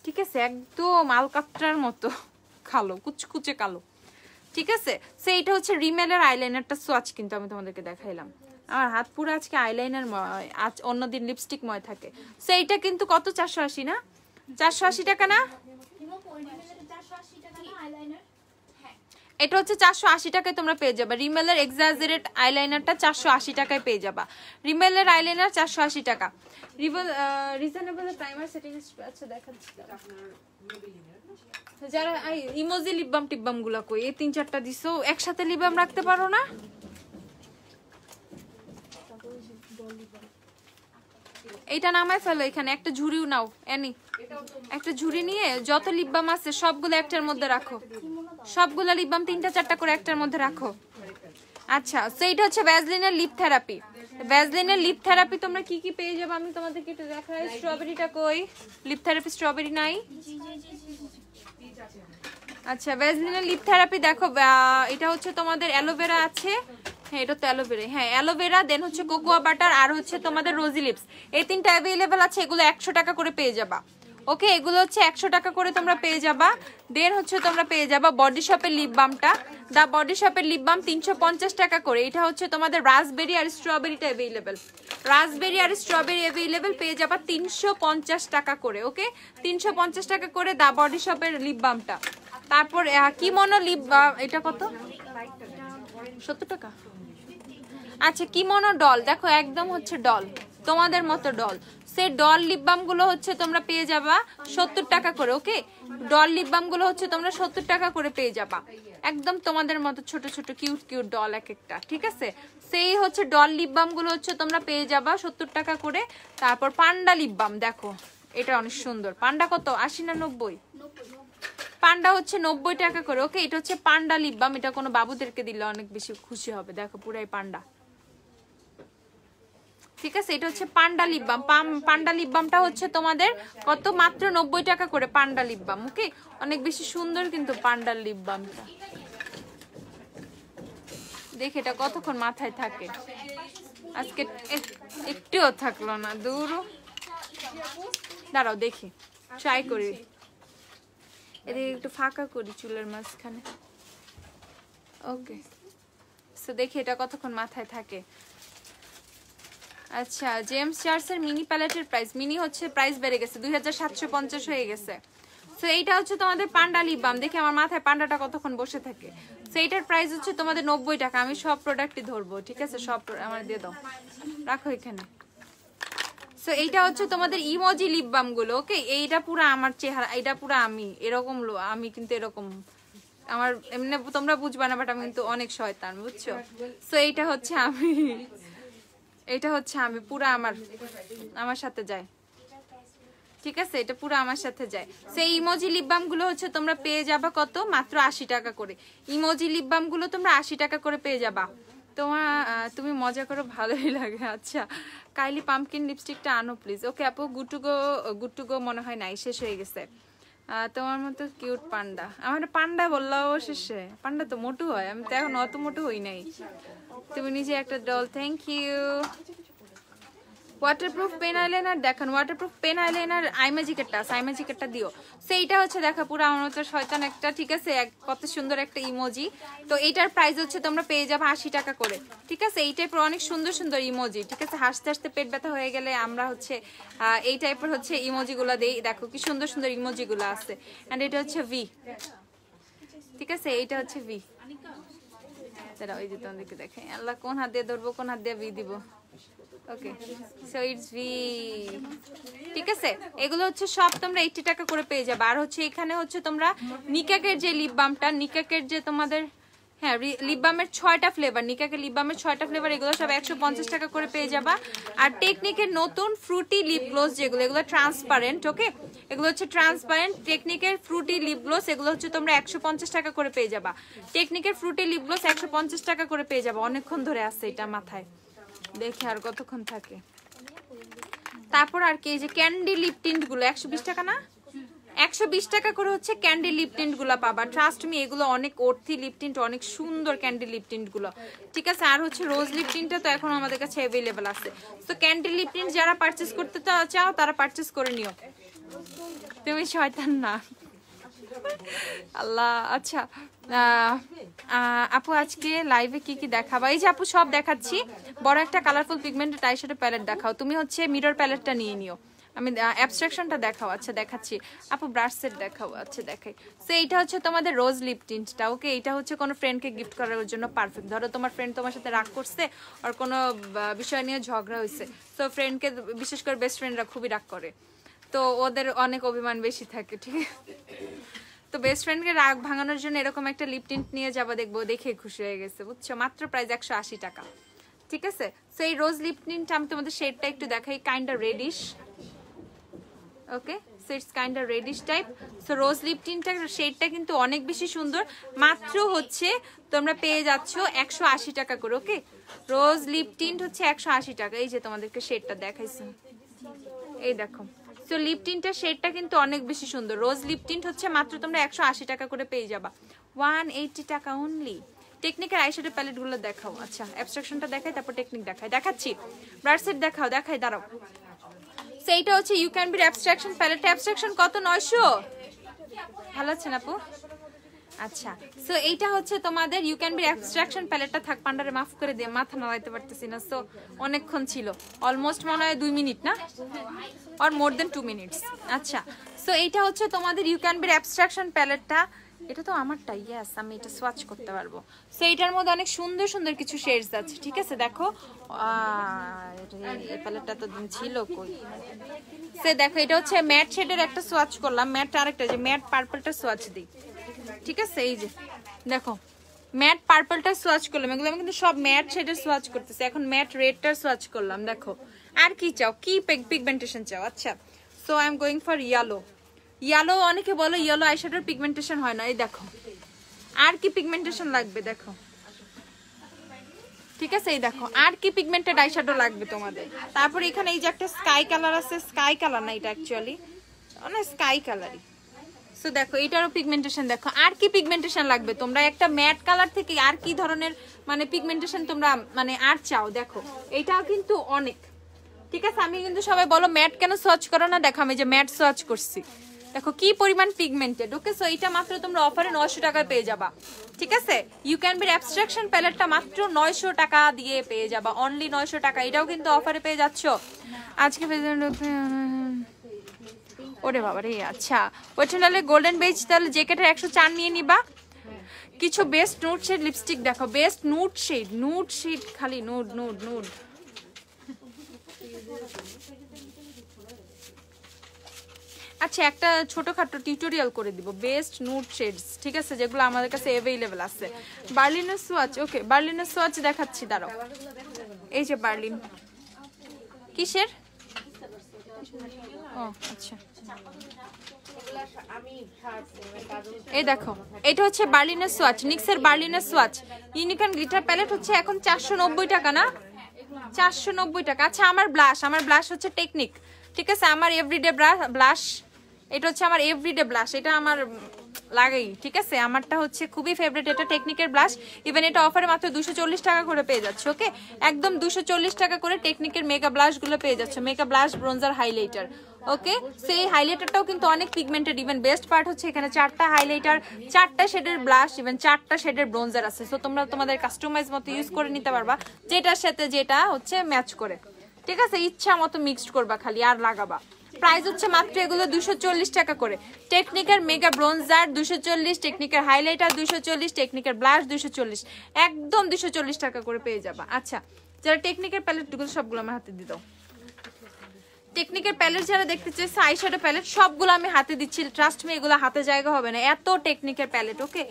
ঠিক আছে, একদম আলকাত্রার মতো কালো, কুচকুচে কালো, ঠিক আছে। সো এটা হচ্ছে রিমেলের আইলাইনারটা সোয়াচ, কিন্তু আমি তোমাদেরকে দেখাইলাম। আমার হাত পুরো আজকে আইলাইনার ময়, আজ অন্যদিন লিপস্টিক ময় থাকে। সো এইটা কিন্তু কত, 480 না, 480 টাকা না, এটা হচ্ছে 480 টাকায় তোমরা পেয়ে যাবা। রিমেলের এক্সাজারেট আইলাইনারটা 480 টাকায় পেয়ে যাবা। রিমেলের আইলাইনার 480 টাকা। রিজনেবল প্রাইমার সেটিং, আচ্ছা দেখাচ্ছি। যারা ইমোজি লিপ বাম টিপ বাম গুলা কই, এই 3-4টা দিছো, একসাথে লিপ বাম রাখতে পারো না? এইটা নামায় ফেলো, এখানে একটা ঝুড়িও নাও, এনি একটা ঝুড়ি নিয়ে যত লিপ বাম আছে সবগুলো একটার মধ্যে রাখো, সবগুলো লিপ বাম 3-4টা করে একটার মধ্যে রাখো। আচ্ছা, সো এটা হচ্ছে ভ্যাসলিনের লিপ থেরাপি। ভ্যাসলিনের লিপ থেরাপি তোমরা কি কি পেয়ে যাবে আমি তোমাদেরকে একটু দেখাই। স্ট্রবেরিটা কই? লিপ থেরাপি স্ট্রবেরি নাই? আচ্ছা, ভ্যাসলিনের লিপ থেরাপি দেখো, এটা হচ্ছে তোমাদের অ্যালোভেরা আছে, হ্যাঁ এটা তো অ্যালোভেরা, হ্যাঁ অ্যালোভেরা, দেন হচ্ছে কোকোয়া বাটার, আর হচ্ছে তোমাদের রোজি লিপস, এই 3টা অ্যাভেলেবেল আছে। এগুলো 100 টাকা করে পেয়ে যাবা, ওকে, এগুলো হচ্ছে 100 টাকা করে তোমরা পেয়ে যাবা। দেন হচ্ছে তোমরা পেয়ে যাবা বডি শপের লিপ বামটা, দা বডি শপের লিপ বাম 350 টাকা করে। এটা হচ্ছে তোমাদের রাসবেরি আর স্ট্রবেরিটা অ্যাভেলেবেল, রাসবেরি আর স্ট্রবেরি অ্যাভেলেবেল পেয়ে যাবা 350 টাকা করে, ওকে, 350 টাকা করে দা বডি শপের লিপ বামটা। তারপর কি মনো লিপ, এটা কত? 70 টাকা। আচ্ছা, কি মনো ডল, দেখো একদম হচ্ছে ডল, তোমাদের মতো ডল। সেই ডল লিপ বাম গুলো হচ্ছে তোমরা পেয়ে যাবা 70 টাকা করে, ওকে, ডল লিপ বাম গুলো হচ্ছে তোমরা 70 টাকা করে পেয়ে যাবা, একদম তোমাদের মতো ছোট ছোট কিউট কিউট ডল এক একটা, ঠিক আছে। সেই হচ্ছে ডল লিপ বাম গুলো হচ্ছে তোমরা পেয়ে যাবা 70 টাকা করে। তারপর পান্ডা লিপ বাম, দেখো এটা অনেক সুন্দর। পান্ডা কত, 80 না 90? পান্ডা হচ্ছে 90 টাকা করে, ওকে, এটা হচ্ছে পান্ডা লিপ বাম। এটা কোনো বাবুদেরকে দিলে অনেক বেশি খুশি হবে, দেখো পুরাই পান্ডা, ঠিক আছে। এটা হচ্ছে পান্ডা লিপ বাম। পান্ডা লিপ বামটা হচ্ছে তোমাদের কত, মাত্র 90 টাকা করে পান্ডা লিপ বাম, ওকে, অনেক বেশি সুন্দর কিন্তু পান্ডা লিপ বামটা। দেখে এটা কতক্ষণ মাথায় থাকে, আজকে একটুও থাকলো না, দূর। দাঁড়াও দেখি, ট্রাই করি, এদিকে একটু ফাঁকা করি চুলের মাঝখানে, ওকে। সো দেখি এটা কতক্ষণ মাথায় থাকে। আচ্ছা, জেমস চার্লসের মিনি প্যালেটের প্রাইস, মিনি হচ্ছে প্রাইস বেড়ে গেছে, 2750 হয়ে গেছে। সো এইটা হচ্ছে তোমাদের পান্ডা লিপ বাম। দেখি আমার মাথায় পান্ডাটা কতক্ষণ বসে থাকে। সো এইটার প্রাইস হচ্ছে তোমাদের 90 টাকা। আমি সব প্রোডাক্টই ধরবো, ঠিক আছে, সব আমার দিয়ে দাও, রাখো এখানে। সো এইটা হচ্ছে তোমাদের ইমোজি লিপ বাম গুলো, ওকে, এইটা পুরো আমার চেহারা, এটা পুরো আমি এরকম, আমি কিন্তু এরকম, আমার এমনি তোমরা বুঝবা না, বাট আমি কিন্তু অনেক শয়তান, বুঝছো। সো এইটা হচ্ছে আমি, এটা হচ্ছে আমি পুরো আমার সাথে যায়, ঠিক আছে, এটা পুরো আমার সাথে যায়। সেই ইমোজি লিপ বাম গুলো হচ্ছে তোমরা পেয়ে যাবা কত, মাত্র 80 টাকা করে। ইমোজি লিপ বাম গুলো তোমরা 80 টাকা করে পেয়ে যাবা। তুমি মজা করো, ভালোই লাগে। আচ্ছা, কাইলি পাম্পকিন লিপস্টিকটা আনো প্লিজ। ওকে আপু, গুড টু গো মনে হয় নাই, শেষ হয়ে গেছে। তোমার মতো কিউট পান্ডা, আমার পান্ডা বললাও শেষে, পান্ডা তো মোটু হয়, আমি তো এখন অত মোটু হই নাই। তুমি নিজে একটা doll, thank you. Waterproof pen eyeliner দেখান, ওয়াটারপ্রুফ পেন আইলাইনার আইম্যাজিকেরটা আছে, আইম্যাজিকেরটা দিও। সেইটা হচ্ছে দেখা পুরো আমার মতো শয়তান একটা, ঠিক আছে, কত সুন্দর একটা ইমোজি। তো এইটার প্রাইস হচ্ছে তোমরা পেয়ে যাবে 80 টাকা করে, ঠিক আছে। এই টাইপের অনেক সুন্দর সুন্দর ইমোজি, ঠিক আছে, হাসতে হাসতে পেট ব্যথা হয়ে গেলে আমরা হচ্ছে এই টাইপের হচ্ছে ইমোজিগুলো দেই। দেখো কি সুন্দর সুন্দর ইমোজিগুলো আছে। অ্যান্ড এটা হচ্ছে ভি, ঠিক আছে, এইটা হচ্ছে ভি। তারা ওই যে তোমাদেরকে দেখে আল্লাহ কোন হাত দিয়ে ধরবো কোন হাত দিয়ে ভি দিব ওকে সো ইটস ভি ঠিক আছে এগুলো হচ্ছে সব তোমরা 80 টাকা করে পেয়ে যাবে আর হচ্ছে এখানে হচ্ছে তোমরা নিকাকের যে লিপ বামটা নিকাকের যে তোমাদের হ্যাঁ লিপ বামের 6টা ফ্লেভার নিকাকের লিপ বামের 6টা ফ্লেভার এগুলো সব 150 টাকা করে পেয়ে যাবা আর টেকনিকের নতুন ফ্রুটি লিপ গ্লোস যেগুলো এগুলো ট্রান্সপারেন্ট ওকে এগুলো হচ্ছে ট্রান্সপারেন্ট টেকনিকের ফ্রুটি লিপ গ্লোস এগুলো হচ্ছে তোমরা 150 টাকা করে পেয়ে যাবা টেকনিকের ফ্রুটি লিপ গ্লোস 150 টাকা করে পেয়ে যাবা অনেকক্ষণ ধরে আছে এটা মাথায় দেখে আর কতক্ষণ থাকে তারপর আর কি এই যে ক্যান্ডি লিপ টিন্ট গুলো 120 টাকা না 120 টাকা করে হচ্ছে ক্যান্ডি লিপ টিন্ট গুলো পাবা ট্রাস্ট মি এগুলো অনেক অর্থি লিপ টিন্ট অনেক সুন্দর ক্যান্ডি লিপ টিন্ট গুলো ঠিক আছে আর হচ্ছে রোজ লিপ টিন্টটা তো এখন আমাদের কাছে अवेलेबल আছে তো ক্যান্ডি লিপ টিন্ট যারা পারচেজ করতে চাও তারা পারচেজ করে নিও তুমি শয়তান না আল্লাহ আচ্ছা আপু আজকে লাইভে কি কি দেখাবা এই যে আপু সব দেখাচ্ছি বড় একটা কালারফুল পিগমেন্টেড আইশ্যাডো প্যালেট দেখাও তুমি হচ্ছে মিরর প্যালেটটা নিয়ে নিও আমি অ্যাবস্ট্রাকশনটা দেখাও আচ্ছা দেখাচ্ছি আপু ব্রাশ সেট দেখাও আচ্ছা দেখাই সো এইটা হচ্ছে তোমাদের রোজ লিপ টিন্টটা ওকে এটা হচ্ছে কোনো ফ্রেন্ডকে গিফট করার জন্য পারফেক্ট ধরো তোমার ফ্রেন্ড তোমার সাথে রাগ করছে আর কোনো বিষয় নিয়ে ঝগড়া হয়েছে সো ফ্রেন্ডকে বিশেষ করে বেস্ট ফ্রেন্ডরা খুবই রাগ করে তো ওদের অনেক অভিমান বেশি থাকে ঠিক আছে তো বেস্ট ফ্রেন্ডকে রাগ ভাঙানোর জন্য এরকম একটা লিপ টিন্ট নিয়ে যাবো দেখবো দেখে খুশি হয়ে গেছে বুঝছো মাত্র প্রাইস 180 টাকা ঠিক আছে সো এই রোজ লিপ টিন্টটা আমি তোমাদের শেডটা একটু দেখাই kinda reddish okay so it's kinda reddish type so rose lip টিন্টটার শেডটা কিন্তু অনেক বেশি সুন্দর মাত্র হচ্ছে তোমরা পেয়ে যাচ্ছ 180 টাকা করে ওকে রোজ লিপ টিন্ট হচ্ছে 180 টাকা এই যে তোমাদেরকে শেডটা দেখাইছি এই দেখো সো লিপ টিন্টের শেডটা কিন্তু অনেক বেশি সুন্দর রোজ লিপ টিন্ট হচ্ছে মাত্র তোমরা 180 টাকা করে পেয়ে যাবা 180 টাকা অনলি টেকনিকের আইশ্যাডো প্যালেট গুলো দেখাও আচ্ছা অ্যাবস্ট্রাকশনটা দেখাই তারপর টেকনিক দেখাচ্ছি ব্রাশ সেট দেখাই দাঁড়াও সো এইটা হচ্ছে you can be abstraction palette abstraction কত 900 ভালো আছেন আপু আচ্ছা সো এইটা হচ্ছে তোমাদের ইউ ক্যান বি অ্যাবস্ট্রাকশন প্যালেটটা থাক পান্ডারে মাফ করে দিয়ে মাথা নাড়াইতে পারতেছি না সো অনেকক্ষণ ছিল অলমোস্ট মনে হয় 2 মিনিট না আর মোর দেন 2 মিনিটস আচ্ছা সো এইটা হচ্ছে তোমাদের ইউ ক্যান বি অ্যাবস্ট্রাকশন প্যালেটটা এটা তো আমারটা ইয়েস আমি এটা সোয়াচ করতে পারবো সো এটার মধ্যে অনেক সুন্দর সুন্দর কিছু শেডস আছে ঠিক আছে দেখো এই প্যালেটটা তো দিন ছিল কই সে দেখো এটা হচ্ছে ম্যাট শেডের একটা সোয়াচ করলাম ম্যাট আরেকটা যে ম্যাট পার্পলটা সোয়াচ দিই ঠিক আছে এই যে দেখো ম্যাট পার্পলটা সোয়াচ করলাম এগুলো আমি কিন্তু সব ম্যাট শেডের সোয়াচ করতেছি এখন ম্যাট রেডটার সোয়াচ করলাম দেখো আর কি চাও কি পিগমেন্টেশন চাও আচ্ছা so I am going for yellow অনেকে বলো ইয়েলো আইশ্যাডোর পিগমেন্টেশন হয় না এই দেখো আর কি পিগমেন্টেশন লাগবে দেখো ঠিক আছে এই দেখো আর কি পিগমেন্টেড আইশ্যাডো লাগবে তোমাদের তারপর এখানে এই যে একটা স্কাই কালার আছে স্কাই কালার না এটা অ্যাকচুয়ালি অনেক স্কাই কালারই সো দেখো এটারও পিগমেন্টেশন দেখো আর কি পিগমেন্টেশন লাগবে তোমরা একটা ম্যাট কালার থেকে আর কি ধরনের মানে পিগমেন্টেশন তোমরা মানে আর চাও দেখো এটাও কিন্তু অনেক ঠিক আছে আমি কিন্তু সবাই বলো ম্যাট কেন সার্চ করো না দেখো আমি যে ম্যাট সার্চ করছি দেখো কি পরিমাণ পিগমেন্টেড ওকে সো এটা মাত্র তোমরা অফারে 900 টাকায় পেয়ে যাবা ঠিক আছে ইউ ক্যান বি অ্যাবস্ট্রাকশন প্যালেটটা মাত্র 900 টাকা দিয়ে পেয়ে যাবা অনলি 900 টাকা এটাও কিন্তু অফারে পেয়ে যাচ্ছো আজকে ওরে বাবা রে আচ্ছা ওইটালে গোল্ডেন বেজ তাহলে জ্যাকেটের 104 নিয়ে নিবা কিছু বেস্ট নুড শেড লিপস্টিক দেখো বেস্ট নুড শেড খালি নুড আচ্ছা একটা ছোটখাটো টিউটোরিয়াল করে দিব বেস্ট নুড শেডস ঠিক আছে যেগুলো আমাদের কাছে अवेलेबल আছে বার্লিনের সোয়াচ ওকে বার্লিনের সোয়াচ দেখাচ্ছি দাঁড়াও এই যে বার্লিন কিসের ও আচ্ছা এই দেখো এটা হচ্ছে বার্লিনের সোয়াচ নিক্সের বার্লিনের সোয়াচ ইউনিকন গ্লিটার প্যালেট হচ্ছে এখন 490 টাকা না 490 টাকা আচ্ছা আমার ব্লাশ হচ্ছে টেকনিক ঠিক আছে আমার এভরিডে ব্লাশ এটা হচ্ছে আমার এভরিডে ব্লাশ এটা আমার লাগেই ঠিক আছে আমারটা হচ্ছে খুবই ফেভারিট এটা টেকনিকের ব্লাশ ইভেন এটা অফারে মাত্র 240 টাকা করে পেয়ে যাচ্ছে ওকে একদম 240 টাকা করে টেকনিকের মেগা ব্লাশ গুলো পেয়ে যাচ্ছে মেগা ব্লাশ ব্রোঞ্জার হাইলাইটার ওকে সেই হাইলাইটারটাও কিন্তু অনেক পিগমেন্টেড ইভেন বেস্ট পার্ট হচ্ছে এখানে 4টা হাইলাইটার 4টা শেডের ব্লাশ ইভেন 4টা শেডের ব্রোঞ্জার আছে সো তোমরা তোমাদের কাস্টমাইজ মতো ইউজ করে নিতে পারবা যেটার সাথে যেটা হচ্ছে ম্যাচ করে ঠিক আছে ইচ্ছা মতো মিক্সড করবা খালি আর লাগাবা প্রাইস হচ্ছে মাত্র এগুলো 240 টাকা করে। টেকনিকের মেগা ব্রোঞ্জার 240, টেকনিকের হাইলাইটার 240, টেকনিকের ব্লাশ 240, একদম 240 টাকা করে পেয়ে যাবা। আচ্ছা, যারা টেকনিকের প্যালেটগুলো সবগুলো আমার হাতে দিয়ে দাও। টেকনিকের প্যালেট যারা দেখতে চাইছে, আইশ্যাডো প্যালেট সবগুলো আমি হাতে দিচ্ছি, ট্রাস্ট মি এগুলো হাতে জায়গা হবে না, এত টেকনিকের প্যালেট। ওকে,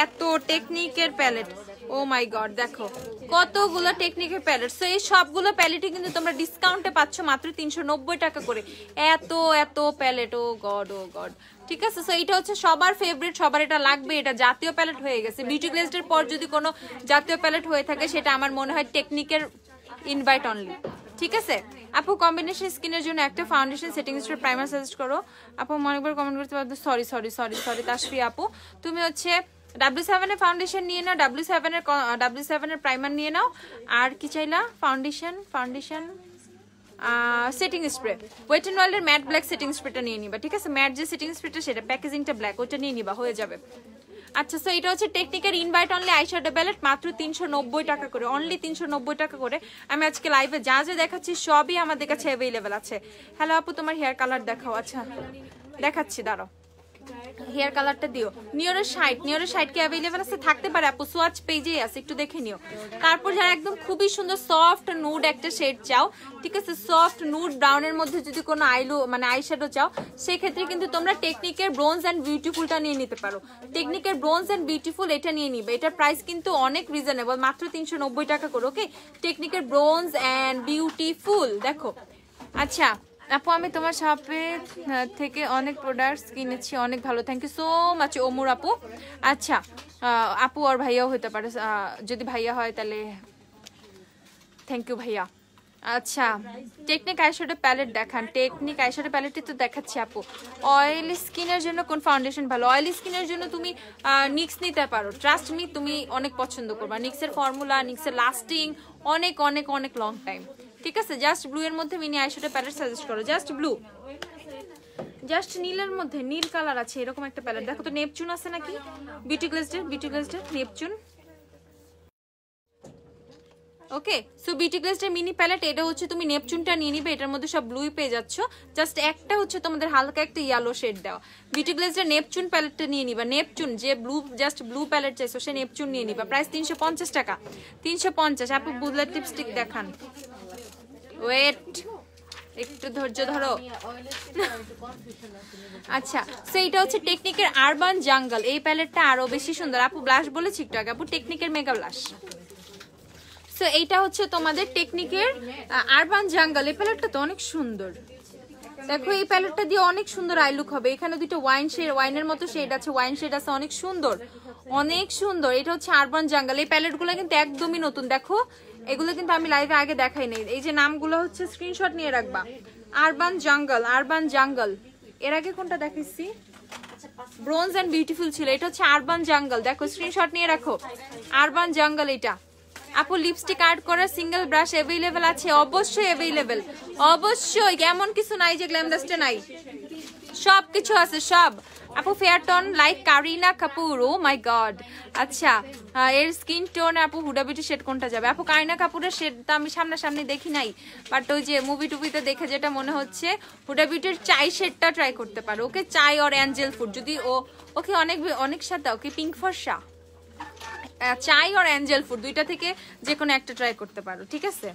এত টেকনিকের প্যালেট, ও মাই গড, দেখো কতগুলো টেকনিকের প্যালেট। সো এই সবগুলো প্যালেটই কিন্তু তোমরা ডিসকাউন্টে পাচ্ছ মাত্র 390 টাকা করে। এত এত প্যালেট, ও গড ও গড। ঠিক আছে, সো এটা হচ্ছে সবার ফেভারিট, সবার এটা লাগবে, এটা জাতীয় প্যালেট হয়ে গেছে। বিউটি গ্লেজডের পর যদি কোনো জাতীয় প্যালেট হয়ে থাকে সেটা আমার মনে হয় টেকনিকের ইনভাইট অনলি। ঠিক আছে আপু, কম্বিনেশন স্কিনের জন্য একটা foundation, setting spray, primer suggest করো। আপু অনেকবার কমেন্ট করতে পারবো, sorry sorry sorry sorry Tasfi আপু, তুমি হচ্ছে W7 এর ফাউন্ডেশন নিয়ে নাও, W7 এর প্রাইমার নিয়ে নাও, আর কি চাইলা? Foundation setting spray, wait and ওয়াইল্ডের ম্যাট ব্ল্যাক সেটিং স্প্রেটা নিয়ে নিবা। ঠিক আছে, ম্যাট যে সেটিং স্প্রেটা সেটা প্যাকেজিংটা ব্ল্যাক, ওইটা নিয়ে নিবা, হয়ে যাবে। আচ্ছা, সো এটা হচ্ছে টেকনিকের ইনভাইট অনলি আইশ্যাডো প্যালেট, মাত্র 390 টাকা করে, অনলি 390 টাকা করে। আমি আজকে লাইভে যা যা দেখাচ্ছি সবই আমাদের কাছে অ্যাভেলেবেল আছে। হ্যালো আপু, তোমার হেয়ার কালার দেখাও। আচ্ছা দেখাচ্ছি, দাঁড়াও, হেয়ার কালারটা দিও। নিয়রের 60 কি অ্যাভেলেবেল আছে? থাকতে পারে আপু, সোয়াচ পেজেই আছে, একটু দেখে নিও। তারপর যারা একদম খুবই সুন্দর সফট নুড একটা শেড চাও, ঠিক আছে, সফট নুড ব্রাউনের মধ্যে যদি কোনো আইশ্যাডো চাও, সেই ক্ষেত্রে কিন্তু তোমরা টেকনিকের ব্রোঞ্জ অ্যান্ড বিউটিফুলটা নিয়ে নিতে পারো। টেকনিকের ব্রোঞ্জ অ্যান্ড বিউটিফুল এটা নিয়ে নিবে, এটার প্রাইস কিন্তু অনেক রিজনেবল, মাত্র 390 টাকা করে। ওকে, টেকনিকের ব্রোঞ্জ অ্যান্ড বিউটিফুল, দেখো। আচ্ছা আপু, আমি তোমার শপে থেকে অনেক প্রোডাক্টস কিনেছি, অনেক ভালো, thank you so much Omar আপু। আচ্ছা আপু আর ভাইয়াও হতে পারে, যদি ভাইয়া হয় তাহলে থ্যাংক ইউ ভাইয়া। আচ্ছা, টেকনিক আইশ্যাডো প্যালেট দেখান। টেকনিক আইশ্যাডো প্যালেটই তো দেখাচ্ছি আপু। অয়েলি স্কিনের জন্য কোন ফাউন্ডেশন ভালো? অয়েলি স্কিনের জন্য তুমি নিক্স নিতে পারো, ট্রাস্ট মি, তুমি অনেক পছন্দ করবা। নিক্সের ফর্মুলা, নিক্সের লাস্টিং অনেক অনেক অনেক লং টাইম। ঠিক আছে, জাস্ট ব্লু এর মধ্যে মিনি আইশ্যাডো প্যালেট সাজেস্ট করো, জাস্ট ব্লু, জাস্ট নীলের মধ্যে, নীল কালার আছে এরকম একটা প্যালেট। দেখো তো নেপচুন আছে নাকি? বিউটি গ্লেজডের নেপচুন। ওকে, সো বিউটি গ্লেজডের মিনি প্যালেট, এটা হচ্ছে তুমি নেপচুনটা নিয়ে নিবে, এটার মধ্যে সব ব্লুই পেয়ে যাচ্ছ, জাস্ট একটা হচ্ছে তোমাদের হালকা একটা ইয়েলো শেড দেওয়া। বিউটি গ্লেজডের নেপচুন প্যালেটটা নিয়ে নিবা, নেপচুন যে ব্লু, জাস্ট ব্লু প্যালেট চাইছো সে নেপচুন নিয়ে নিবা, প্রাইস 350 টাকা, 350। আপু বুলেট লিপস্টিক দেখান, ওয়েট একটু ধৈর্য ধরো। আচ্ছা, সো এটা হচ্ছে টেকনিকের আরবান জাঙ্গল, এই প্যালেটটা আরো বেশি সুন্দর। আপু ব্লাশ বলেছি একটু আগে, আপু টেকনিকের মেগা ব্লাশ। সো এইটা হচ্ছে তোমাদের টেকনিকের আরবান জাঙ্গল, এই প্যালেটটা তো অনেক সুন্দর। দেখো এই প্যালেটটা দিয়ে অনেক সুন্দর আই লুক হবে। এখানে দুটো ওয়াইনের মতো শেড আছে, ওয়াইন শেড আছে, অনেক সুন্দর অনেক সুন্দর। এটা হচ্ছে আরবান জাঙ্গল, এই প্যালেটগুলো কিন্তু একদমই নতুন। দেখো এগুলো কিন্তু আমি লাইভে আগে দেখাই নাই, এই যে নামগুলো হচ্ছে স্ক্রিনশট নিয়ে রাখবা। আরবান জাঙ্গল, এর আগে কোনটা দেখাইছি? ব্রোঞ্জ এন্ড বিউটিফুল ছিল, এটা হচ্ছে আরবান জাঙ্গল। দেখো স্ক্রিনশট নিয়ে রাখো, আরবান জাঙ্গল এটা। আপু লিপস্টিক আর্ট করার সিঙ্গেল ব্রাশ অ্যাভেলেবেল আছে? অবশ্যই অ্যাভেলেবেল, অবশ্যই, এমন কিছু নাই যে গ্ল্যামডাস্টে নাই, সব কিছু আছে সব। আপু fair tone like Kareena Kapoor, oh my God. আচ্ছা, এর স্কিন টোন আপু হুডা বিউটি শেড কোনটা যাবে? আপু কারিনা কাপুরের শেডটা আমি সামনাসামনি দেখি নাই, বাট ওই যে মুভি টুভিতে দেখে যেটা মনে হচ্ছে, হুডা বিউটির চাই শেডটা ট্রাই করতে পারো। ওকে, চাই আর অ্যাঞ্জেল ফুড যদি ওকে অনেক সাথে, ওকে পিঙ্ক ফর্সা, চাই আর অ্যাঞ্জেল ফুড, দুইটা থেকে যে কোনো একটা ট্রাই করতে পারো। ঠিক আছে,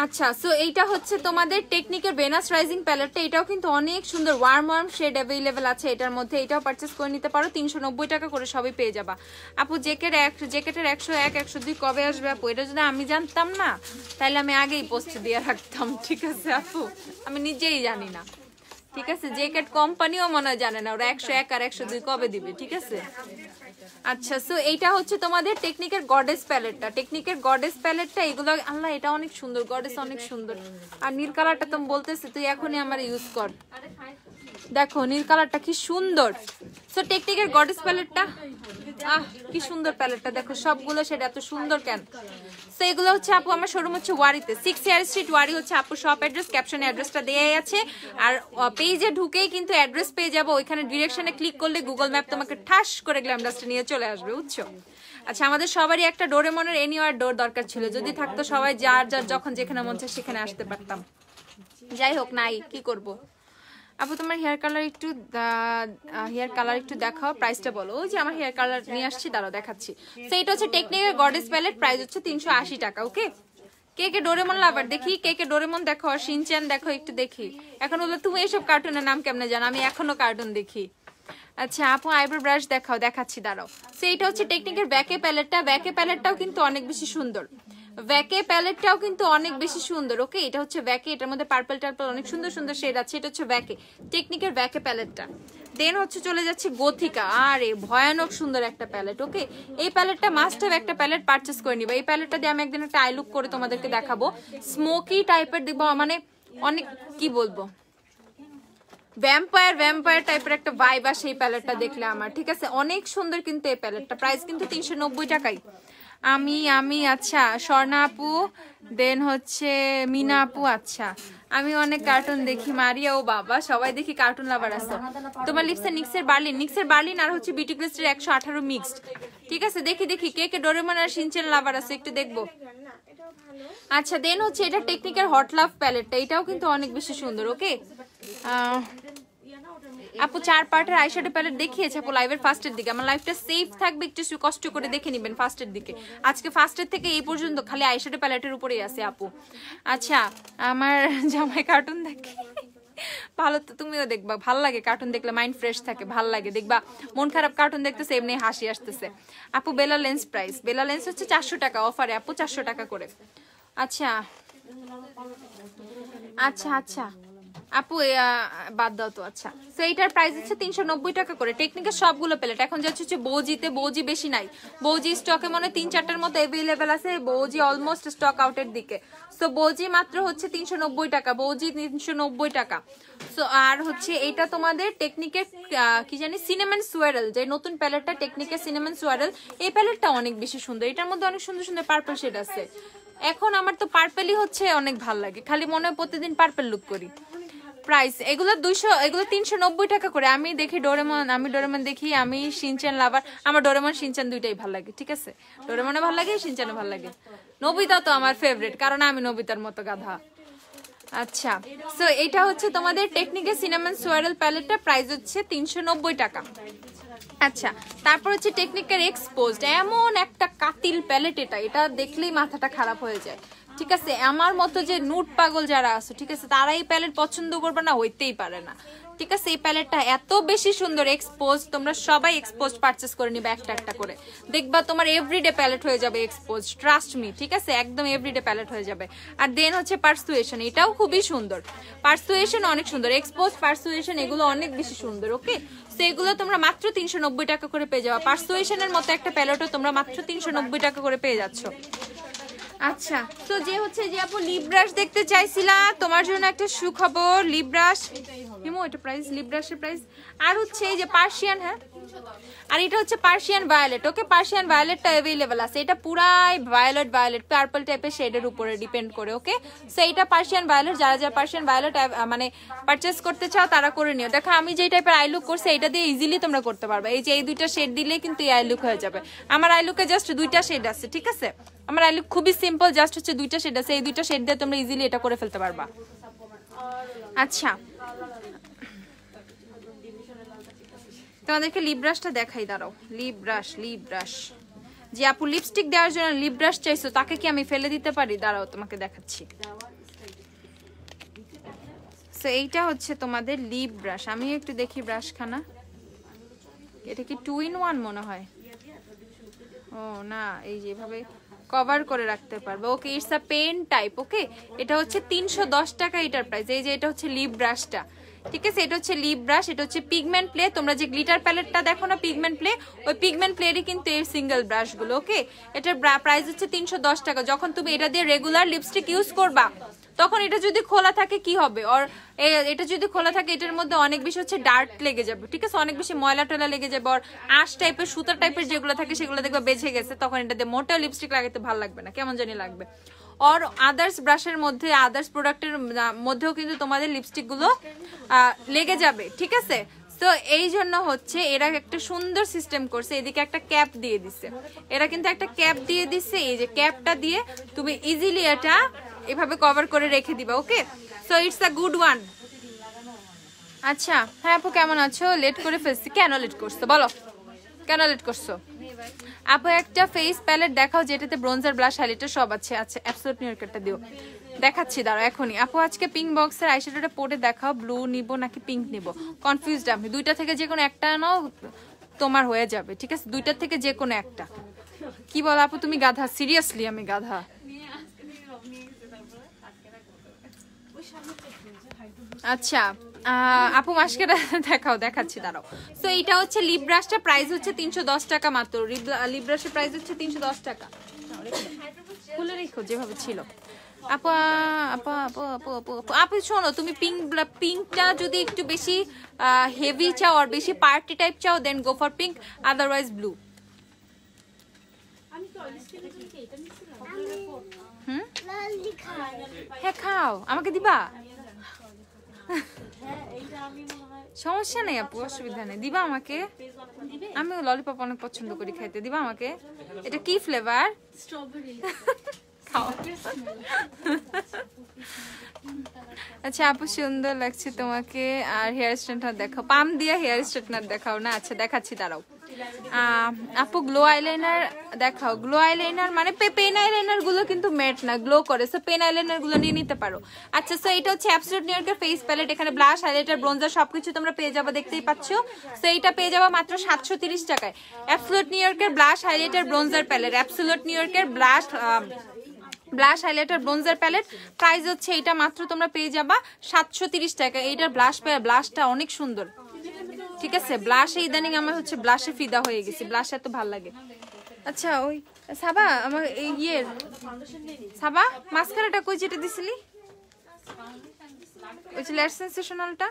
আচ্ছা, সো এইটা হচ্ছে তোমাদের টেকনিকের ভেনাস রাইজিং প্যালেটটা, এটাও কিন্তু অনেক সুন্দর, ওয়ার্ম শেড অ্যাভেলেবেল আছে এটার মধ্যে, এটাও পারচেস করে নিতে পারো, 390 টাকা করে সবই পেয়ে যাবা। আপু জ্যাকেটের 101, 102 কবে আসবে আপু? এটা যদি আমি জানতাম না তাহলে আমি আগেই পোস্ট দিয়ে রাখতাম। ঠিক আছে আপু, আমি নিজেই জানি না। ঠিক আছে, জ্যাকেট কোম্পানিও মনে হয় জানে না ওরা 101 আর 102 কবে দিবে। ঠিক আছে, আচ্ছা, সো এইটা হচ্ছে তোমাদের টেকনিকের গডেস প্যালেটটা, এগুলো আল্লাহ এটা অনেক সুন্দর, গডেস অনেক সুন্দর। আর নীল কালারটা তুমি বলতেছি, তুই এখনই আমার ইউজ কর। দেখো নীল কালারটা কি সুন্দর। সো টেকনিকের গডেস প্যালেটটা, কি সুন্দর প্যালেটটা, দেখো সবগুলো সেটা এত সুন্দর কেন। সো এগুলো হচ্ছে আপু আমার শোরুম হচ্ছে ওয়ারিতে, 6 ইয়ার স্ট্রিট ওয়ারি হচ্ছে আপু শপ অ্যাড্রেস, ক্যাপশনে অ্যাড্রেসটা দেয়াই আছে। আর পেজে ঢুকেই কিন্তু অ্যাড্রেস পেয়ে যাবো, ওইখানে ডিরেকশনে ক্লিক করলে গুগল ম্যাপ তোমাকে ঠাস করে গ্ল্যামডাস্টে নিয়ে চলে আসবে, বুঝছো? আচ্ছা, আমাদের সবারই একটা ডোরেমনের এনিওয়ার ডোর দরকার ছিল, যদি থাকতো সবাই যার যার যখন যেখানে মন চায় সেখানে আসতে পারতাম। যাই হোক নাই, কি করব। আপু তোমার হেয়ার কালার একটু দেখাও, প্রাইসটা বলো। ওই যে আমার হেয়ার কালার নিয়ে আসছি, দাঁড়াও দেখাচ্ছি। তো এটা হচ্ছে টেকনিকের গডেস প্যালেট, প্রাইস হচ্ছে 380 টাকা। ওকে, কে কে ডোরেমন লাভার দেখি, কে কে ডোরেমন দেখো, আর শিনচ্যান দেখো একটু দেখি। এখন বললো তুমি এসব কার্টুনের নাম কেমনে জানো, আমি এখনো কার্টুন দেখি। আচ্ছা আপু আইব্রো ব্রাশ দেখাও, দেখাচ্ছি দাঁড়াও। তো এটা হচ্ছে টেকনিকের ব্যাকে প্যালেটটা, ব্যাকে প্যালেটটাও কিন্তু অনেক বেশি সুন্দর, ব্যাকে প্যালেটটাও কিন্তু অনেক বেশি সুন্দর। ওকে, এটা হচ্ছে ব্যাকে, এটার মধ্যে পার্পল টার্পল অনেক সুন্দর সুন্দর শেড আছে। এটা হচ্ছে ব্যাকে, টেকনিকের ব্যাকে প্যালেটটা। দেন হচ্ছে চলে যাচ্ছে গোথিকা, আরে ভয়ানক সুন্দর একটা প্যালেট। ওকে, এই প্যালেটটা মাস্ট হ্যাভ একটা প্যালেট পারচেস করে নিবা। এই প্যালেটটা দিয়ে আমি একদিন একটা আই লুক করে তোমাদেরকে দেখাবো, স্মোকি টাইপের দিব, মানে অনেক কি বলবো, ভ্যাম্পায়ার টাইপের একটা ভাইব আসে এই প্যালেটটা দেখলে আমার। ঠিক আছে, অনেক সুন্দর কিন্তু এই প্যালেটটা, প্রাইস কিন্তু 390 টাকাই। আমি আচ্ছা স্বর্ণা আপু, দেন হচ্ছে মিনা আপু। আচ্ছা আমি অনেক কার্টুন দেখি, মারিয়া ও বাবা সবাই দেখি কার্টুন লাভার আছে। তোমার লিপসে নিক্সের বার্লিন আর হচ্ছে বিউটি ক্রিস্টের 118 মিক্সড। ঠিক আছে, দেখি কে কে ডোরেমন আর শিনচ্যান লাভার আছে একটু দেখবো। আচ্ছা দেন হচ্ছে এটা টেকনিকের হট লাভ প্যালেটটা, এটাও কিন্তু অনেক বেশি সুন্দর। ওকে, আপু 4 পার্টের আইশ্যাডো প্যালেট দেখিয়েছে আপু লাইভের ফার্স্টের দিকে। আমার লাইভটা সেফ থাকবে, একটু কষ্ট করে দেখে নেবেন ফার্স্টের দিকে। আজকে ফার্স্টের থেকে এই পর্যন্ত খালি আইশ্যাডো প্যালেটের উপরেই আছে আপু। আচ্ছা আমার জামাই কার্টুন দেখে, ভালো তো, তুমিও দেখবা, ভালো লাগে কার্টুন দেখলে, মাইন্ড ফ্রেশ থাকে, ভালো লাগে দেখবা। মন খারাপ কার্টুন দেখতেছে এমনি হাসি আসতেছে। আপু বেলা লেন্স প্রাইস, বেলা লেন্স হচ্ছে 400 টাকা অফারে আপু, 400 টাকা করে। আচ্ছা আচ্ছা আচ্ছা আপু বাদ দাও তো। আচ্ছা তো এইটার প্রাইস হচ্ছে 390 টাকা করে, টেকনিকের সবগুলো প্লেট। এখন যাচ্ছে হচ্ছে বৌজিতে, বৌজি বেশি নাই, বৌজি স্টকে মনে 3-4টার মতো অ্যাভেলেবেল আছে, বৌজি অলমোস্ট স্টক আউটের দিকে। সো বৌজি মাত্র হচ্ছে 390 টাকা, বৌজি 390 টাকা। সো আর হচ্ছে এইটা তোমাদের টেকনিকের কি জানি সিনেমন সোয়ারেল, যে নতুন প্যালেটটা টেকনিকের সিনেমন সোয়ারেল, এই প্যালেটটা অনেক বেশি সুন্দর। এটার মধ্যে অনেক সুন্দর সুন্দর পার্পল শেড আছে। এখন আমার তো পার্পেলই হচ্ছে অনেক ভালো লাগে, খালি মনে হয় প্রতিদিন পার্পল লুক করি। প্রাইস এগুলো 200, এগুলো 390 টাকা করে। আমি দেখি ডোরেমন দেখি, আমি শিনচ্যান লাভার, আমার ডোরেমন শিনচ্যান দুইটাই ভালো লাগে। ঠিক আছে, ডোরেমনও ভালো লাগে, শিনচ্যানও ভালো লাগে। নবিতা তো আমার ফেভারিট, কারণ আমি নবিতার মতো গাধা। আচ্ছা সো এটা হচ্ছে তোমাদের টেকনিকের সিনেমন সোয়ারেল প্যালেটটা, প্রাইস হচ্ছে 390 টাকা। আচ্ছা তারপর হচ্ছে টেকনিকের এক্সপোজড, এমন একটা কাতিল প্যালেট, এটা দেখলেই মাথাটা খারাপ হয়ে যায়। ঠিক আছে, আমার মতো যে নুট পাগল যারা আছে, ঠিক আছে, তারা এই প্যালেট পছন্দ করবে না, হইতেই পারে না। ঠিক আছে, এই প্যালেটটা এত বেশি সুন্দর এক্সপোজ, তোমরা সবাই এক্সপোজ পারচেস করে নিবে একটা একটা করে, দেখবা তোমার এভরিডে প্যালেট হয়ে যাবে এক্সপোজ, ট্রাস্ট মি। ঠিক আছে, একদম এভরিডে প্যালেট হয়ে যাবে। আর দেন হচ্ছে পার্সুয়েশন, এটাও খুবই সুন্দর, পার্সুয়েশন অনেক সুন্দর, এক্সপোজ পার্সুয়েশন এগুলো অনেক বেশি সুন্দর। ওকে, তো এগুলো তোমরা মাত্র 390 টাকা করে পেয়ে যাবে। পার্সুয়েশনের মতো একটা প্যালেটও তোমরা মাত্র 390 টাকা করে পেয়ে যাচ্ছ। আচ্ছা তো যে হচ্ছে যে আপু লিপ ব্রাশ দেখতে চাইছিলা, তোমার জন্য একটা সুখবর, লিপ ব্রাশ হিমো, এটা প্রাইস, লিপ ব্রাশের প্রাইস। আর হচ্ছে এই যে পার্সিয়ান, হ্যাঁ, আর এটা হচ্ছে পার্সিয়ান ভায়োলেট। ওকে, পার্সিয়ান ভায়োলেটটা অ্যাভেলেবেল আছে, এটা পুরাই ভায়োলেট পার্পল টাইপের শেডের উপরে ডিপেন্ড করে। ওকে, সো এটা পার্সিয়ান ভায়োলেট, যারা যারা পার্সিয়ান ভায়োলেট মানে পারচেস করতে চাও তারা করে নিও। দেখো আমি যে টাইপের আই লুক করছি, এটা দিয়ে ইজিলি তোমরা করতে পারবে। এই যে এই দুইটা শেড দিলেই কিন্তু এই আই লুক হয়ে যাবে। আমার আই লুকে জাস্ট 2টা শেড আছে। ঠিক আছে, আমার আই লুক খুবই সিম্পল, জাস্ট হচ্ছে 2টা শেড আছে, এই 2টা শেড দিয়ে তোমরা ইজিলি এটা করে ফেলতে পারবা। আচ্ছা তোমাদেরকে লিপ ব্রাশটা দেখাই, দাঁড়াও। লিপ ব্রাশ যে আপু লিপস্টিক দেওয়ার জন্য লিপ ব্রাশ চাইছো, তাকে কি আমি ফেলে দিতে পারি? দাঁড়াও তোমাকে দেখাচ্ছি। সো এইটা হচ্ছে তোমাদের লিপ ব্রাশ, আমি একটু দেখি ব্রাশখানা, এটা কি 2 in 1 মনে হয়। ও না, এই যেভাবে কভার করে রাখতে পারবে। ওকে, ইটস আ পেন টাইপ। ওকে, এটা হচ্ছে 310 টাকা এটার প্রাইস। এই যে এটা হচ্ছে লিপ ব্রাশটা। ঠিক আছে, এটা হচ্ছে লিপ ব্রাশ, এটা হচ্ছে পিগমেন্ট প্লে। তোমরা যে গ্লিটার প্যালেটটা দেখো না পিগমেন্ট প্লে, ওই পিগমেন্ট প্লেরই কিন্তু এই সিঙ্গেল ব্রাশগুলো। ওকে, এটার প্রাইস হচ্ছে 310 টাকা। যখন তুমি এটা দিয়ে রেগুলার লিপস্টিক ইউজ করবা, তখন এটা যদি খোলা থাকে কি হবে, আর এটা যদি খোলা থাকে এটার মধ্যে অনেক বেশি হচ্ছে ডার্ট লেগে যাবে। ঠিক আছে, অনেক বেশি ময়লা টয়লা লেগে যাবে, আর আঁশ টাইপের সুতা টাইপের যেগুলো থাকে সেগুলো দেখবে বেঁচে গেছে, তখন এটা দিয়ে মোটা লিপস্টিক লাগাতে ভালো লাগবে না, কেমন জানি লাগবে। আর আদার্স ব্রাশের মধ্যে, আদার্স প্রোডাক্টের মধ্যেও কিন্তু তোমাদের লিপস্টিক গুলো লেগে যাবে। ঠিক আছে, তো এই জন্য হচ্ছে এরা একটা সুন্দর সিস্টেম করছে, এদিকে একটা ক্যাপ দিয়ে দিছে, এরা কিন্তু একটা ক্যাপ দিয়ে দিছে। এই যে ক্যাপটা দিয়ে তুমি ইজিলি এটা এভাবে কভার করে রেখে দিবা, okay? So it's a good one. আচ্ছা হ্যাঁ আপু কেমন আছো? লেট করে ফেলছি, কেন লেট করছো বলো, কেন লেট করছো? আপু একটা ফেস প্যালেট দেখাও যেটাতে ব্রোঞ্জার, ব্লাশ, হাইলাইটার সব আছে। আচ্ছা অ্যাবসলিউট নিউ ইয়র্কারটা দিও, দেখাচ্ছি দাঁড়াও এখনই। আপু আজকে পিঙ্ক বক্সের আইশ্যাডোটা পরে দেখাও, ব্লু নিব নাকি পিঙ্ক নিব, কনফিউজড আমি। দুইটা থেকে যে কোনো একটা নাও, তোমার হয়ে যাবে, ঠিক আছে? দুইটার থেকে যে কোনো একটা। কি বল আপু তুমি গাধা? সিরিয়াসলি আমি গাধা? আচ্ছা আপু মাস্কারা দেখাও, দেখাচ্ছি দাঁড়াও। সো এইটা হচ্ছে লিপ ব্রাশটা, প্রাইস হচ্ছে 310 টাকা মাত্র। লিপ ব্রাশের প্রাইস হচ্ছে 310 টাকা। খুলে রেখো যেভাবে ছিল। আপু আপু আপু আপু আপু আপু শোনো, তুমি পিঙ্কটা যদি একটু বেশি হেভি চাও আর বেশি পার্টি টাইপ চাও then go for pink, otherwise blue. হ্যাঁ খাও, আমাকে দিবা? সমস্যা নেই আপু, অসুবিধা নেই, দিবা আমাকে। আমি ললিপপ অনেক পছন্দ করি খাইতে, দিবা আমাকে। এটা কি ফ্লেভার? স্ট্রবেরি। আচ্ছা আপু সুন্দর লাগছে তোমাকে। আর হেয়ার স্ট্রেটনার দেখাও, পাম দিয়ে হেয়ার স্ট্রেটনার দেখাও না? আচ্ছা দেখাচ্ছি দাঁড়াও। আপু গ্লো আইলাইনার দেখাও। গ্লো আইলাইনার মানে পেন আইলাইনার গুলো কিন্তু ম্যাট না, গ্লো করে, সো পেন আইলাইনার গুলো নিয়ে নিতে পারো। আচ্ছা সো এটা হচ্ছে অ্যাবসলিউট নিউ ইয়র্কের ফেস প্যালেট। এখানে ব্লাশ, হাইলাইটার, ব্রোঞ্জার সবকিছু তোমরা পেয়ে যাবে, দেখতেই পাচ্ছ। সো এইটা পেয়ে যাবে মাত্র 730 টাকায়। অ্যাবসলিউট নিউ ইয়র্কের blush, highlighter, bronzer palette. Absolute New ইয়র্কের blush highlighter bronzer palette, price হচ্ছে এটা মাত্র তোমরা পেয়ে যাবা 730 টাকা। এইটার ব্লাশটা অনেক সুন্দর, ঠিক আছে? ব্লাশে ইদানিং আমার হচ্ছে ব্লাশে ফিদা হয়ে গেছি, ব্লাশ এত ভালো লাগে। আচ্ছা ওই সাবা আমার সাবা মাস্কারাটা কই যেটা দিছিলি, ওই যে ল্যাশ সেনসেশনালটা?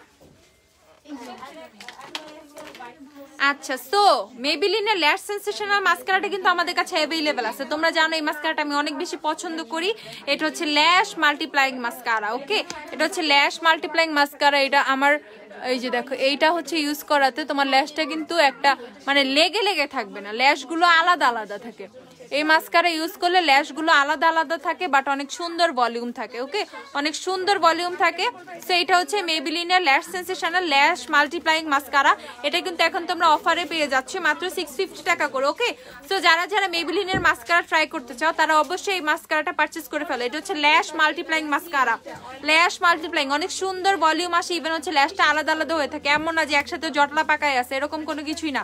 আচ্ছা সো মেবিলিনের ল্যাশ সেনসেশনাল মাস্কারাটা কিন্তু আমাদের কাছে অ্যাভেলেবেল আছে। তোমরা জানো এই মাস্কারাটা আমি অনেক বেশি পছন্দ করি। এটা হচ্ছে ল্যাশ মাল্টিপ্লাইং মাস্কারা, ওকে? এটা হচ্ছে ল্যাশ মাল্টিপ্লাইং মাস্কারা। এটা আমার এই যে দেখো, এইটা হচ্ছে ইউজ করাতে তোমার ল্যাশটা কিন্তু একটা মানে লেগে লেগে থাকবে না, ল্যাশগুলো আলাদা আলাদা থাকে। এই মাস্কারা ইউজ করলে ল্যাশগুলো আলাদা আলাদা থাকে, বাট অনেক সুন্দর ভলিউম থাকে, ওকে? অনেক সুন্দর ভলিউম থাকে। সো এটা হচ্ছে মেবিলিনের ল্যাশ সেনসেশনাল ল্যাশ মাল্টিপ্লাইং মাস্কারা। এটা কিন্তু এখন তোমরা অফারে পেয়ে যাচ্ছ মাত্র 650 টাকা করে, ওকে? সো যারা যারা মেবিলিনের মাস্কারা ট্রাই করতে চাও তারা অবশ্যই এই মাস্কারাটা পারচেজ করে ফেলো। এটা হচ্ছে ল্যাশ মাল্টিপ্লাইং মাস্কারা, ল্যাশ মাল্টিপ্লাইং, অনেক সুন্দর ভলিউম আসে। ইভেন হচ্ছে ল্যাশটা আলাদা আলাদা হয়ে থাকে, এমন না যে একসাথে জটলা পাকায় আছে, এরকম কোনো কিছুই না।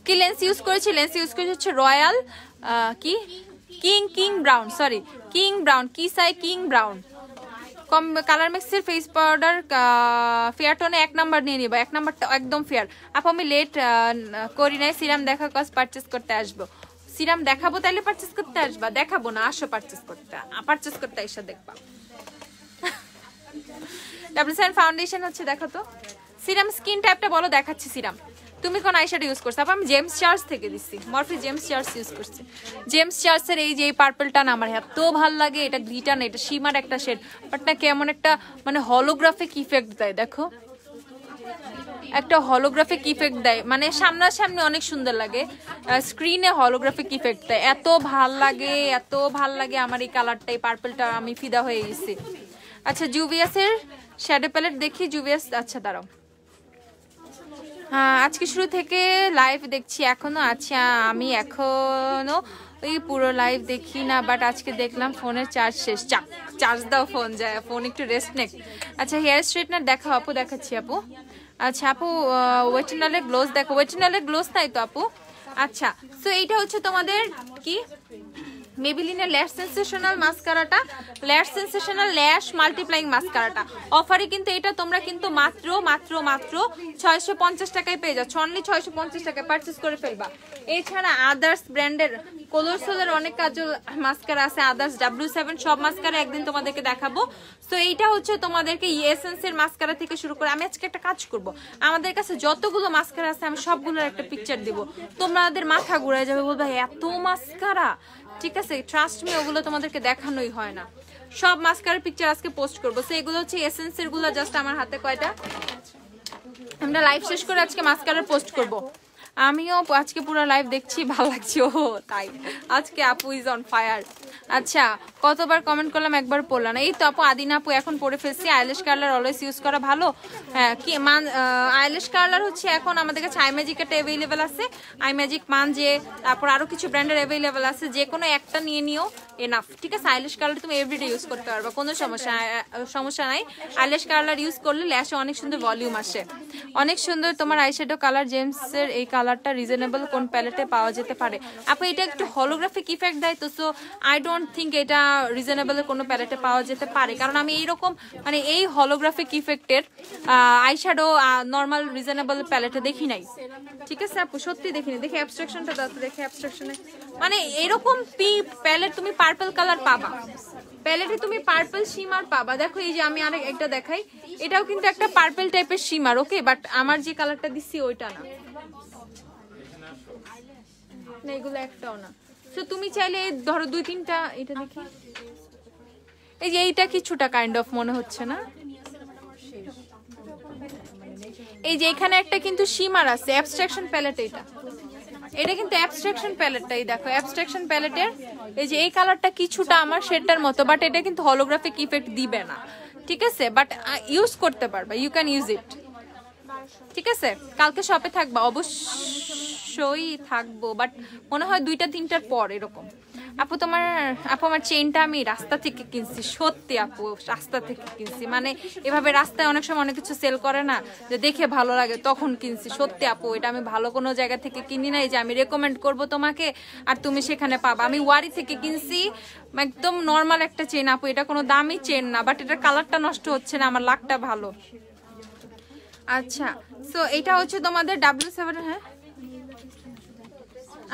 কি লেন্স ইউজ করেছি? লেন্স ইউজ করেছি হচ্ছে রয়্যাল কি king brown, sorry king brown, কি সাই কিং ব্রাউন। কম কালার মিক্সের ফেস পাউডার ফেয়ার টোনে 1 নাম্বার নিয়ে নিবা, 1 নাম্বারটা একদম ফেয়ার। আপু আমি লেট করি নাই, সিরাম দেখা কজ পারচেস করতে আসবো। সিরাম দেখাবো তাইলে পারচেস করতে আসবা? দেখাবো না, আসো পারচেস করতে এসে দেখবা। ডাবল ফাউন্ডেশন হচ্ছে, দেখো তো সিরাম স্কিন টাইপটা বলো, দেখাচ্ছি সিরাম। তুমি কোন আইশ্যাডো ইউজ করছো? আপু আমি জেমস চার্লস থেকে দিচ্ছি, মরফি জেমস চার্লস ইউজ করছি। জেমস চার্লসের এই যে এই পার্পলটা না আমার এত ভাল লাগে। এটা গ্লিটার না, এটা শিমার একটা শেড, বাট না কেমন একটা মানে হলোগ্রাফিক ইফেক্ট দেয়, দেখো একটা হলোগ্রাফিক ইফেক্ট দেয়, মানে সামনাসামনি অনেক সুন্দর লাগে, স্ক্রিনে হলোগ্রাফিক ইফেক্ট দেয়। এত ভাল লাগে, এত ভাল লাগে আমার এই কালারটা, এই পার্পলটা, আমি ফিদা হয়ে গেছি। আচ্ছা জুভিয়াসের শ্যাডো প্যালেট দেখি, জুভিয়াস। আচ্ছা দাঁড়াও, হ্যাঁ আজকে শুরু থেকে লাইভ দেখছি, এখনো আচ্ছা আমি এখনো ওই পুরো লাইভ দেখি না, বাট আজকে দেখলাম ফোনের চার্জ শেষ। চার্জ দাও, ফোন যায়, ফোন একটু রেস্ট নেক। আচ্ছা হেয়ার স্ট্রেটনার দেখাও আপু, দেখাচ্ছি আপু। আচ্ছা আপু ওয়েটিনালের গ্লোজ দেখো, ওয়েটিনালের গ্লোজ তাই তো আপু? আচ্ছা সো এইটা হচ্ছে তোমাদের কি মেবিলিনের ল্যাশ সেনসেশনাল মাস্কারাটা, ল্যাশ সেনসেশনাল ল্যাশ মাল্টিপ্লাইং মাস্কারাটা অফারে কিন্তু এটা তোমরা কিন্তু মাত্র মাত্র মাত্র 650 টাকায় পেয়ে যাচ্ছ, অনলি 650 টাকায় পারচেস করে ফেলবা। এছাড়া আদার্স ব্র্যান্ডের কোলোরসোলের অনেক কাজল মাস্কারা আছে, আদার্স W7 সব মাস্কারা একদিন তোমাদেরকে দেখাবো। তো এইটা হচ্ছে তোমাদেরকে এসেন্সের মাস্কারা থেকে শুরু করে, আমি আজকে একটা কাজ করব, আমাদের কাছে যতগুলো মাস্কারা আছে আমি সবগুলোর একটা পিকচার দিব, তোমাদের মাথা ঘুরে যাবে, বলবা এত মাস্কারা, ঠিক আছে? ট্রাস্ট মি, ওগুলো তোমাদেরকে দেখানোই হয় না। সব মাস্কারার পিকচার আজকে পোস্ট করবো। সো এগুলো হচ্ছে এসেন্সের গুলো, জাস্ট আমার হাতে কয়টা, আমরা লাইভ শেষ করে আজকে মাস্কারার পোস্ট করব। আমিও আজকে পুরো লাইভ দেখছি, ভালো লাগছে। ও তাই, আজকে আপু ইজ অন ফায়ার। আচ্ছা, কতবার কমেন্ট করলাম, একবার পড়লাম না। এই তো আপু আদিনা আপু এখন পড়ে ফেলছি। আইল্যাশ কার্লার অলওয়েজ ইউজ করা ভালো। হ্যাঁ, কি আইল্যাশ কার্লার হচ্ছে এখন আমাদের কাছে আই ম্যাজিক একটা অ্যাভেলেবেল আছে, আই ম্যাজিক মানজে, তারপর আরো কিছু ব্র্যান্ডের অ্যাভেলেবেল আছে, যে কোনো একটা নিয়ে নিও এনাফ, ঠিক আছে। আইল্যাশ কার্লার তুমি এভরিডে ইউজ করতে পারবে, কোনো সমস্যা নাই। আইল্যাশ কার্লার ইউজ করলে ল্যাশে অনেক সুন্দর ভলিউম আসে, অনেক সুন্দর। তোমার আইশ্যাডো কালার জেমসের এই কালারটা রিজনেবল কোন প্যালেটে পাওয়া যেতে পারে? আপু এটা একটু হলোগ্রাফিক ইফেক্ট দেয় তো, সো আই ডোন্ট থিঙ্ক এটা রিজনেবল কোনো প্যালেটে পাওয়া যেতে পারে, কারণ আমি এইরকম মানে এই হলোগ্রাফিক ইফেক্টের আইশ্যাডো নর্মাল রিজনেবল প্যালেটে দেখি নাই, ঠিক আছে আপু, সত্যি দেখিনি। দেখি অ্যাবস্ট্রাকশনটা দাও তো, দেখি অ্যাবস্ট্রাকশনে মানে এরকম প্যালেট তুমি পার্পল কালার পাবা, প্যালেটে তুমি পার্পল শিমার পাবা। দেখো এই যে আমি আরেক একটা দেখাই, এটাও কিন্তু একটা পার্পল টাইপের শিমার, ওকে, বাট আমার যে কালারটা দিচ্ছি ওইটা না, এগুলো একটাও না। তো তুমি চাইলে ধরো 2-3টা, এটা দেখি, এই যে এইটা কিছুটা কাইন্ড অফ মনে হচ্ছে না, এই যে এখানে একটা কিন্তু শিমার আছে, অ্যাবস্ট্রাকশন প্যালেট, এটা কিন্তু অ্যাবস্ট্রাকশন প্যালেটটাই দেখো, অ্যাবস্ট্রাকশন প্যালেটের এই যে এই কালারটা কিছুটা আমার শেডটার মতো, বাট এটা কিন্তু হলোগ্রাফিক ইফেক্ট দিবে না, ঠিক আছে, বাট ইউজ করতে পারবা, ইউ ক্যান ইউজ ইট, ঠিক আছে। কালকে শপে থাকবা? অবশ্যই থাকবো, বাট মনে হয় 2-3টার পর এরকম। আপু আমার চেইনটা আমি রাস্তা থেকে কিনছি, সত্যি আপু রাস্তা থেকে কিনছি, মানে এভাবে রাস্তায় অনেক সময় অনেক কিছু সেল করে না, যে দেখে ভালো লাগে তখন কিনছি, সত্যি আপু এটা আমি ভালো কোনো জায়গা থেকে কিনি নাই যে আমি রেকমেন্ড করব তোমাকে আর তুমি সেখানে পাবা। আমি ওয়ারি থেকে কিনছি, একদম নর্মাল একটা চেন আপু, এটা কোনো দামি চেন না, বাট এটার কালারটা নষ্ট হচ্ছে না, আমার লাকটা ভালো। আচ্ছা, সো এটা হচ্ছে তোমাদের W7, হ্যাঁ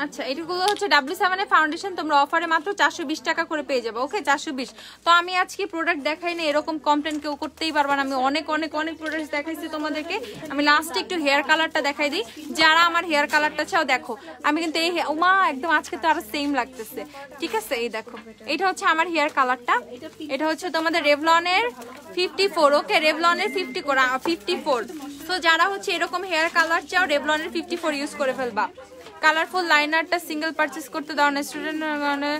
আচ্ছা, এগুলো হচ্ছে W7 এর ফাউন্ডেশন, তোমরা অফারে মাত্র 420 টাকা করে পেয়ে যাবে, ওকে 420। তো আমি আজকে প্রোডাক্ট দেখাই না, এরকম কমপ্লেন কেউ করতেই পারবে না, আমি অনেক অনেক অনেক প্রোডাক্ট দেখাইছি তোমাদেরকে। আমি লাস্টে একটু হেয়ার কালারটা দেখাই দিই, যারা আমার হেয়ার কালারটা চাও দেখো, আমি কিন্তু এই উমা একদম আজকে তো আরো সেম লাগতেছে, ঠিক আছে। এই দেখো, এটা হচ্ছে আমার হেয়ার কালারটা, এটা হচ্ছে তোমাদের রেভলনের 54, ওকে, রেভলনের 54। তো যারা হচ্ছে এরকম হেয়ার কালার চাও, রেভলনের 54 ইউজ করে ফেলবা। কালারফুল লাইনারটা সিঙ্গেল পারচেজ করতে দাও না, স্টুডেন্ট মানে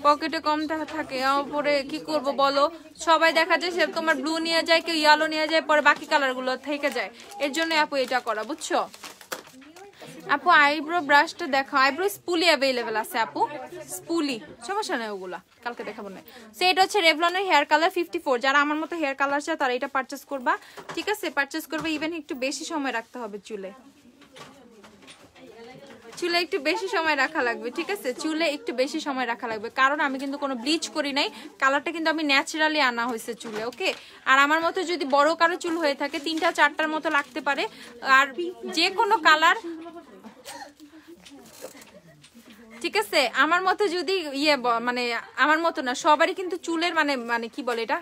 পকেটে কম থাকে, পরে কি করব বলো, সবাই দেখা যায় সে তোমার ব্লু নিয়ে যায়, কেউ ইয়েলো নিয়ে যায়, পরে বাকি কালারগুলো থেকে যায়, এর জন্য আপু এটা করা, বুঝছো আপু। আইব্রো ব্রাশটা দেখো, আইব্রো স্পুলি অ্যাভেলেবেল আছে আপু, স্পুলি, সমস্যা নেই, ওগুলা কালকে দেখাবো না। সো এটা হচ্ছে রেভলনের হেয়ার কালার 54, যারা আমার মতো হেয়ার কালার চায় তারা এটা পারচেজ করবা, ঠিক আছে, পারচেজ করবে। ইভেন একটু বেশি সময় রাখতে হবে চুলে একটু বেশি সময় রাখা লাগবে, ঠিক আছে, চুলে একটু বেশি সময় রাখা লাগবে, কারণ আমি কিন্তু কোনো ব্লিচ করি নাই, কালারটা কিন্তু আমি ন্যাচারালি আনা হয়েছে চুলে, ওকে। আর আমার মতো যদি বড় কারো চুল হয়ে থাকে 3-4টার মতো লাগতে পারে, আর যে কোনো কালার, ঠিক আছে, আমার মতো যদি মানে আমার মতো না, সবারই কিন্তু চুলের মানে কি বলে এটা,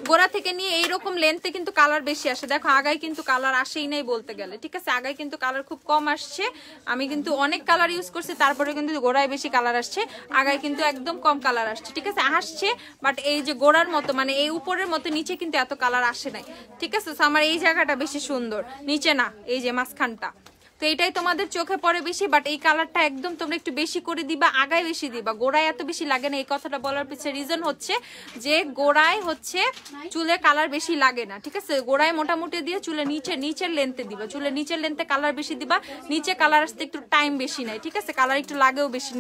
গোড়া থেকে নিয়ে এইরকম লেন্থে কিন্তু কালার বেশি আসে। দেখো আগায় কিন্তু কালার আসেই নাই বলতে গেলে, ঠিক আছে, আগায় কিন্তু কালার খুব কম আসছে, আমি কিন্তু অনেক কালার ইউজ করছি, তারপরে কিন্তু গোড়ায় বেশি কালার আসছে, আগায় কিন্তু একদম কম কালার আসছে, ঠিক আছে, আসছে, বাট এই যে গোড়ার মতো মানে এই উপরের মতো নিচে কিন্তু এত কালার আসে নাই, ঠিক আছে। আমার এই জায়গাটা বেশি সুন্দর, নিচে না, এই যে মাঝখানটা, তো এইটাই তোমাদের চোখে পড়ে বেশি, বাট এই কালারটা একদম তোমরা একটু বেশি করে দিবা, আগায় বেশি দিবা, গোড়ায় এত বেশি লাগে না। এই কথাটা বলার পিছনে রিজন হচ্ছে যে গোড়ায় হচ্ছে চুলে কালার বেশি লাগে না, ঠিক আছে, গোড়ায় মোটামুটি দিয়ে চুলে নিচের লেন্থে দিবা, চুলে নিচের লেন্থে কালার বেশি দিবা, নিচে কালার আসতে একটু টাইম বেশি নেয়, ঠিক আছে, কালার একটু লাগেও বেশি,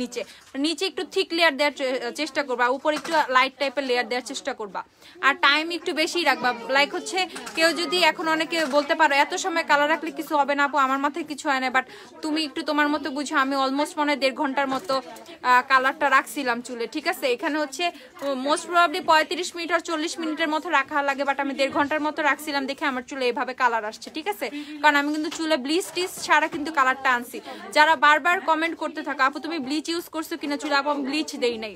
নিচে একটু থিক লেয়ার দেওয়ার চেষ্টা করবা, উপরে একটু লাইট টাইপের লেয়ার দেওয়ার চেষ্টা করবা, আর টাইম একটু বেশি রাখবা। লাইক হচ্ছে কেউ যদি এখন অনেকে বলতে পারো এত সময় কালার রাখলে কিছু হবে না আপু, আমার মাথায় কিছু হয় না, বাট তুমি একটু তোমার মতো বুঝো, আমি অলমোস্ট মনে হয় 1.5 ঘন্টার মতো কালারটা রাখছিলাম চুলে, ঠিক আছে। এখানে হচ্ছে মোস্ট প্রবাবলি 35 মিনিট আর 40 মিনিটের মতো রাখা লাগে, বাট আমি 1.5 ঘন্টার মতো রাখছিলাম, দেখে আমার চুলে এভাবে কালার আসছে, ঠিক আছে, কারণ আমি কিন্তু চুলে ব্লিচ টিচ ছাড়া কিন্তু কালারটা আনছি। যারা বারবার কমেন্ট করতে থাকো আপু তুমি ব্লিচ ইউজ করছো কিনা চুলে, আপু আমি ব্লিচ দেই নাই,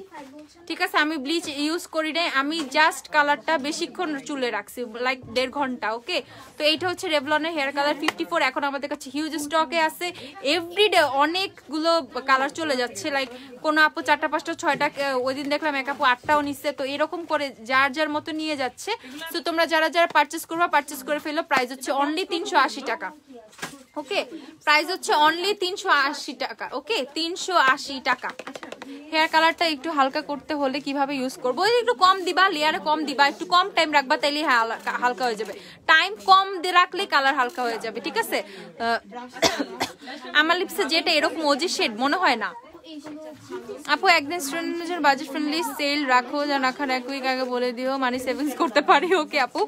ঠিক আছে, আমি ব্লিচ ইউজ করি নাই, আমি জাস্ট কালারটা বেশিক্ষণ চুলে রাখছি, লাইক 1.5 ঘন্টা, ওকে। তো এইটা হচ্ছে রেভলনের হেয়ার কালার 54, এখন আমাদের কাছে হিউজ স্টকে আছে, এভরিডে অনেকগুলো কালার চলে যাচ্ছে, লাইক কোনো আপু 4টা 5টা 6টা, ওই দিন দেখলাম এক আপু 8টাও নিচ্ছে, তো এরকম করে যার মতো নিয়ে যাচ্ছে। তো তোমরা যারা পারচেস করবা পারচেস করে ফেলো, প্রাইস হচ্ছে অনলি 380 টাকা, ওকে প্রাইস হচ্ছে অনলি 380 টাকা। ওকে 380 টাকা। হেয়ার কালারটা একটু হালকা করতে হলে কিভাবে ইউজ করবো, একটু কম দিবা, লেয়ারে কম দিবা, একটু কম টাইম রাখবা, তাইলে হালকা হয়ে যাবে। টাইম কম দিয়ে রাখলে কালার হালকা হয়ে যাবে, ঠিক আছে। আমার লিপসে যেটা এরকম ওজি শেড মনে হয় না। আপু একদিন স্টুডেন্টের বাজেট ফ্রেন্ডলি সেল রাখো, যা রাখার এক উইক আগে বলে দিও, মানি সেভিংস করতে পারি। ওকে আপু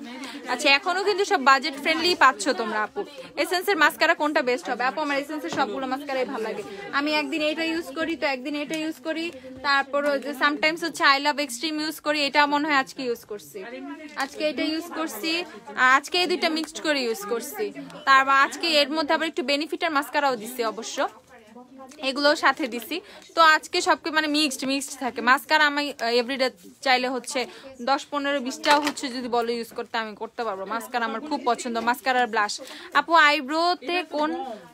আচ্ছা এখনো কিন্তু সব বাজেট ফ্রেন্ডলি পাচ্ছ তোমরা। আপু এসেন্সের মাস্কারা কোনটা বেস্ট হবে? আপু আমার এসেন্সের সবগুলো মাস্কারাই ভালো লাগে। আমি একদিন এটা ইউজ করি, তো একদিন এটা ইউজ করি, তারপর সামটাইমস হচ্ছে আই লাভ এক্সট্রিম ইউজ করি। এটা মনে হয় আজকে ইউজ করছি, আজকে এটা ইউজ করছি, আজকে এই দুইটা মিক্সড করে ইউজ করছি। তারপর আজকে এর মধ্যে আবার একটু বেনিফিটার মাস্কারাও দিছি, অবশ্য এগুলোও সাথে দিছি। তো আজকে সবকে মানে মিক্সড থাকে। মাস্কারা আমি এভরিডে চাইলে হচ্ছে 10-15-20টাও হচ্ছে যদি বলো ইউজ করতে আমি করতে পারবো। মাস্কারা আমার খুব পছন্দ, মাস্কারার ব্লাশ। আপু আইব্রোতে কোন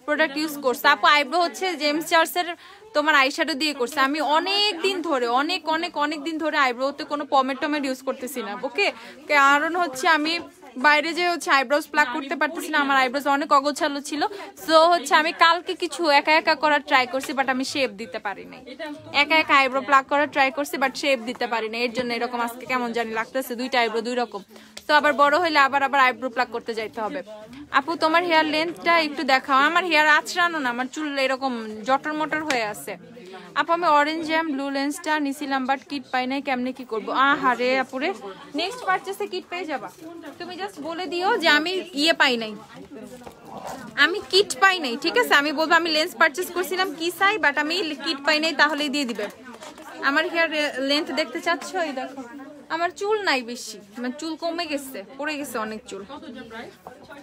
প্রোডাক্ট ইউজ করছে? আপু আইব্রো হচ্ছে জেমস চার্লসের তোমার আইশ্যাডো দিয়ে করছে। আমি অনেক দিন ধরে অনেক দিন ধরে আইব্রোতে কোনো পমেড ইউজ করতেছি না। ওকে কারণ হচ্ছে আমি বাইরে যে হচ্ছে আইব্রোজ প্লাক করতে পারতেছি না, আমার আইব্রোজ অনেক অগোছালো ছিল। সো হচ্ছে আমি কালকে কিছু একা করার ট্রাই করছি, বাট আমি শেপ দিতে পারি নাই। একা আইব্রো প্লাক করার ট্রাই করছি, বাট শেপ দিতে পারি না। এর জন্য এরকম আজকে কেমন জানি লাগতেছে, দুইটা আইব্রো দুই রকম। তো আবার বড় হইলে আবার আইব্রো প্লাক করতে যাইতে হবে। আপু তোমার হেয়ার লেন্থটা একটু দেখাও। আমার হেয়ার আঁচড়ানো না, আমার চুল এরকম জটর মটর হয়ে আছে। আপু আমি অরেঞ্জ জ্যাম ব্লু লেন্সটা নিছিলাম, বাট কিট পাই নাই, কেমনে কি করবো? আহারে আপুরে, নেক্সট পারচেসে কিট পেয়ে যাবা। তুমি জাস্ট বলে দিও যে আমি পাই নাই, আমি কিট পাই নাই, ঠিক আছে। আমি বলবো আমি লেন্স পারচেস করছিলাম কি চাই, বাট আমি কিট পাই নাই, তাহলেই দিয়ে দিবে। আমার হেয়ার লেন্থ দেখতে চাচ্ছ? এই দেখো আমার চুল নাই বেশি, আমার চুল কমে গেছে, পড়ে গেছে অনেক চুল।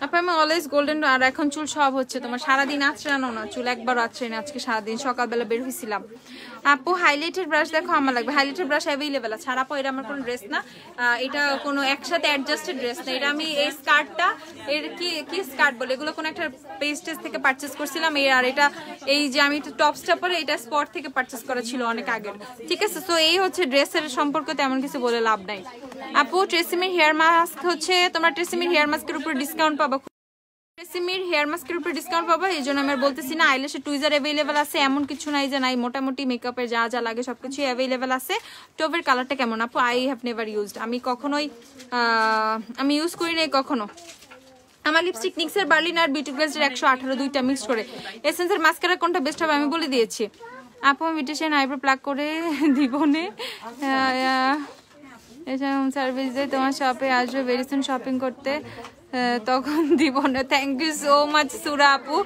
আপু আমি অলওয়েজ গোল্ডেন, আর এখন চুল সব হচ্ছে তোমার সারাদিন আঁচড়ানো না, চুল একবারও আঁচড়ানো, আজকে সারাদিন সকালবেলা বের হয়েছিলাম। আপু হাইলাইটের ব্রাশ দেখো, আমার লাগবে হাইলাইটের ব্রাশ অ্যাভেলেবেল আছে। আর আপু এটা আমার কোনো ড্রেস না, এটা কোনো একসাথে অ্যাডজাস্টেড ড্রেস না। এটা আমি এই স্কার্টটা, এর কি স্কার্ট বলে, এগুলো কোনো একটা পেজটেজ থেকে পারচেস করছিলাম। আর এটা এই যে আমি টপসটা পরে, এটা স্পট থেকে পারচেস করা ছিল অনেক আগের, ঠিক আছে। তো এই হচ্ছে ড্রেসের সম্পর্কে তেমন কিছু বলে লাভ নাই। আপু ট্রেসিমির হেয়ার মাস্ক হচ্ছে, তোমরা ট্রেসিমির হেয়ার মাস্কের উপর ডিসকাউন্ট পাবা, ট্রেসিমির হেয়ার মাস্কের উপর ডিসকাউন্ট পাবা, এই জন্য আমি বলতেছি না। আইল্যাশে টুইজার অ্যাভেলেবেল আছে, এমন কিছু নাই যে নাই, মোটামুটি মেকআপের যা লাগে সবকিছু অ্যাভেলেবেল আছে। টোভের কালারটা কেমন? আপু আই হ্যাভ নেভার ইউজড, আমি কখনোই আমি ইউজ করি নাই কখনো। আমার লিপস্টিক নিক্সের বার্লিন আর বিউটি গ্লেজের 118 দুইটা মিক্স করে। এসেন্সের মাস্কারা কোনটা বেস্ট হবে আমি বলে দিয়েছি। আপু বিউটিশিয়ান আইব্রো প্লাক করে দিবনে, হোম সার্ভিস দিয়ে তোমার শপে আসবে, ভেরি সুন শপিং করতে, তখন দিব না। থ্যাংক ইউ সো মাচ সুরা আপু,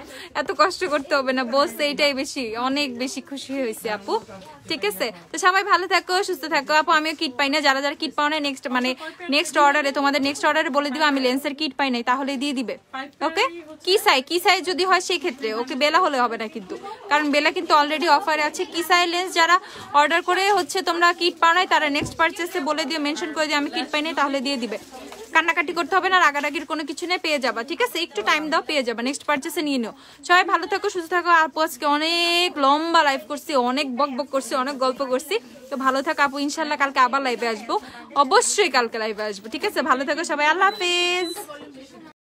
এত কষ্ট করতে হবে না, বস এইটাই বেশি, অনেক বেশি খুশি হয়েছে আপু, ঠিক আছে। তো সবাই ভালো থাকো, সুস্থ থাকো। আপু আমিও কিট পাই না, যারা কিট পাও না নেক্সট অর্ডারে, তোমাদের নেক্সট অর্ডারে বলে দিবে আমি লেন্সের কিট পাই নাই, তাহলে দিয়ে দিবে। ওকে কি সাই যদি হয় সেই ক্ষেত্রে, ওকে বেলা হলে হবে না কিন্তু, কারণ বেলা কিন্তু অলরেডি অফারে আছে। কি সাই লেন্স যারা অর্ডার করে হচ্ছে তোমরা কিট পাও নাই, তারা নেক্সট পারচেসে বলে দিও, মেনশন করে দিও আমি কিট পাই নাই, তাহলে দিয়ে দিবে। কান্নাকাটি করতে হবে না, রাগারাগির কোনো কিছু নেই, পেয়ে যাবা, ঠিক আছে। একটু টাইম দাও, পেয়ে যাবা, নেক্সট পারচেসে নিয়ে নিও। সবাই ভালো থাকো, সুস্থ থাকো। আপু আজকে অনেক লম্বা লাইভ করছি, অনেক বক করছি, অনেক গল্প করছি। তো ভালো থাকো আপু, ইনশাল্লাহ কালকে আবার লাইভে আসবো, অবশ্যই কালকে লাইভে আসবো, ঠিক আছে। ভালো থাকো সবাই, আল্লাহ হাফেজ।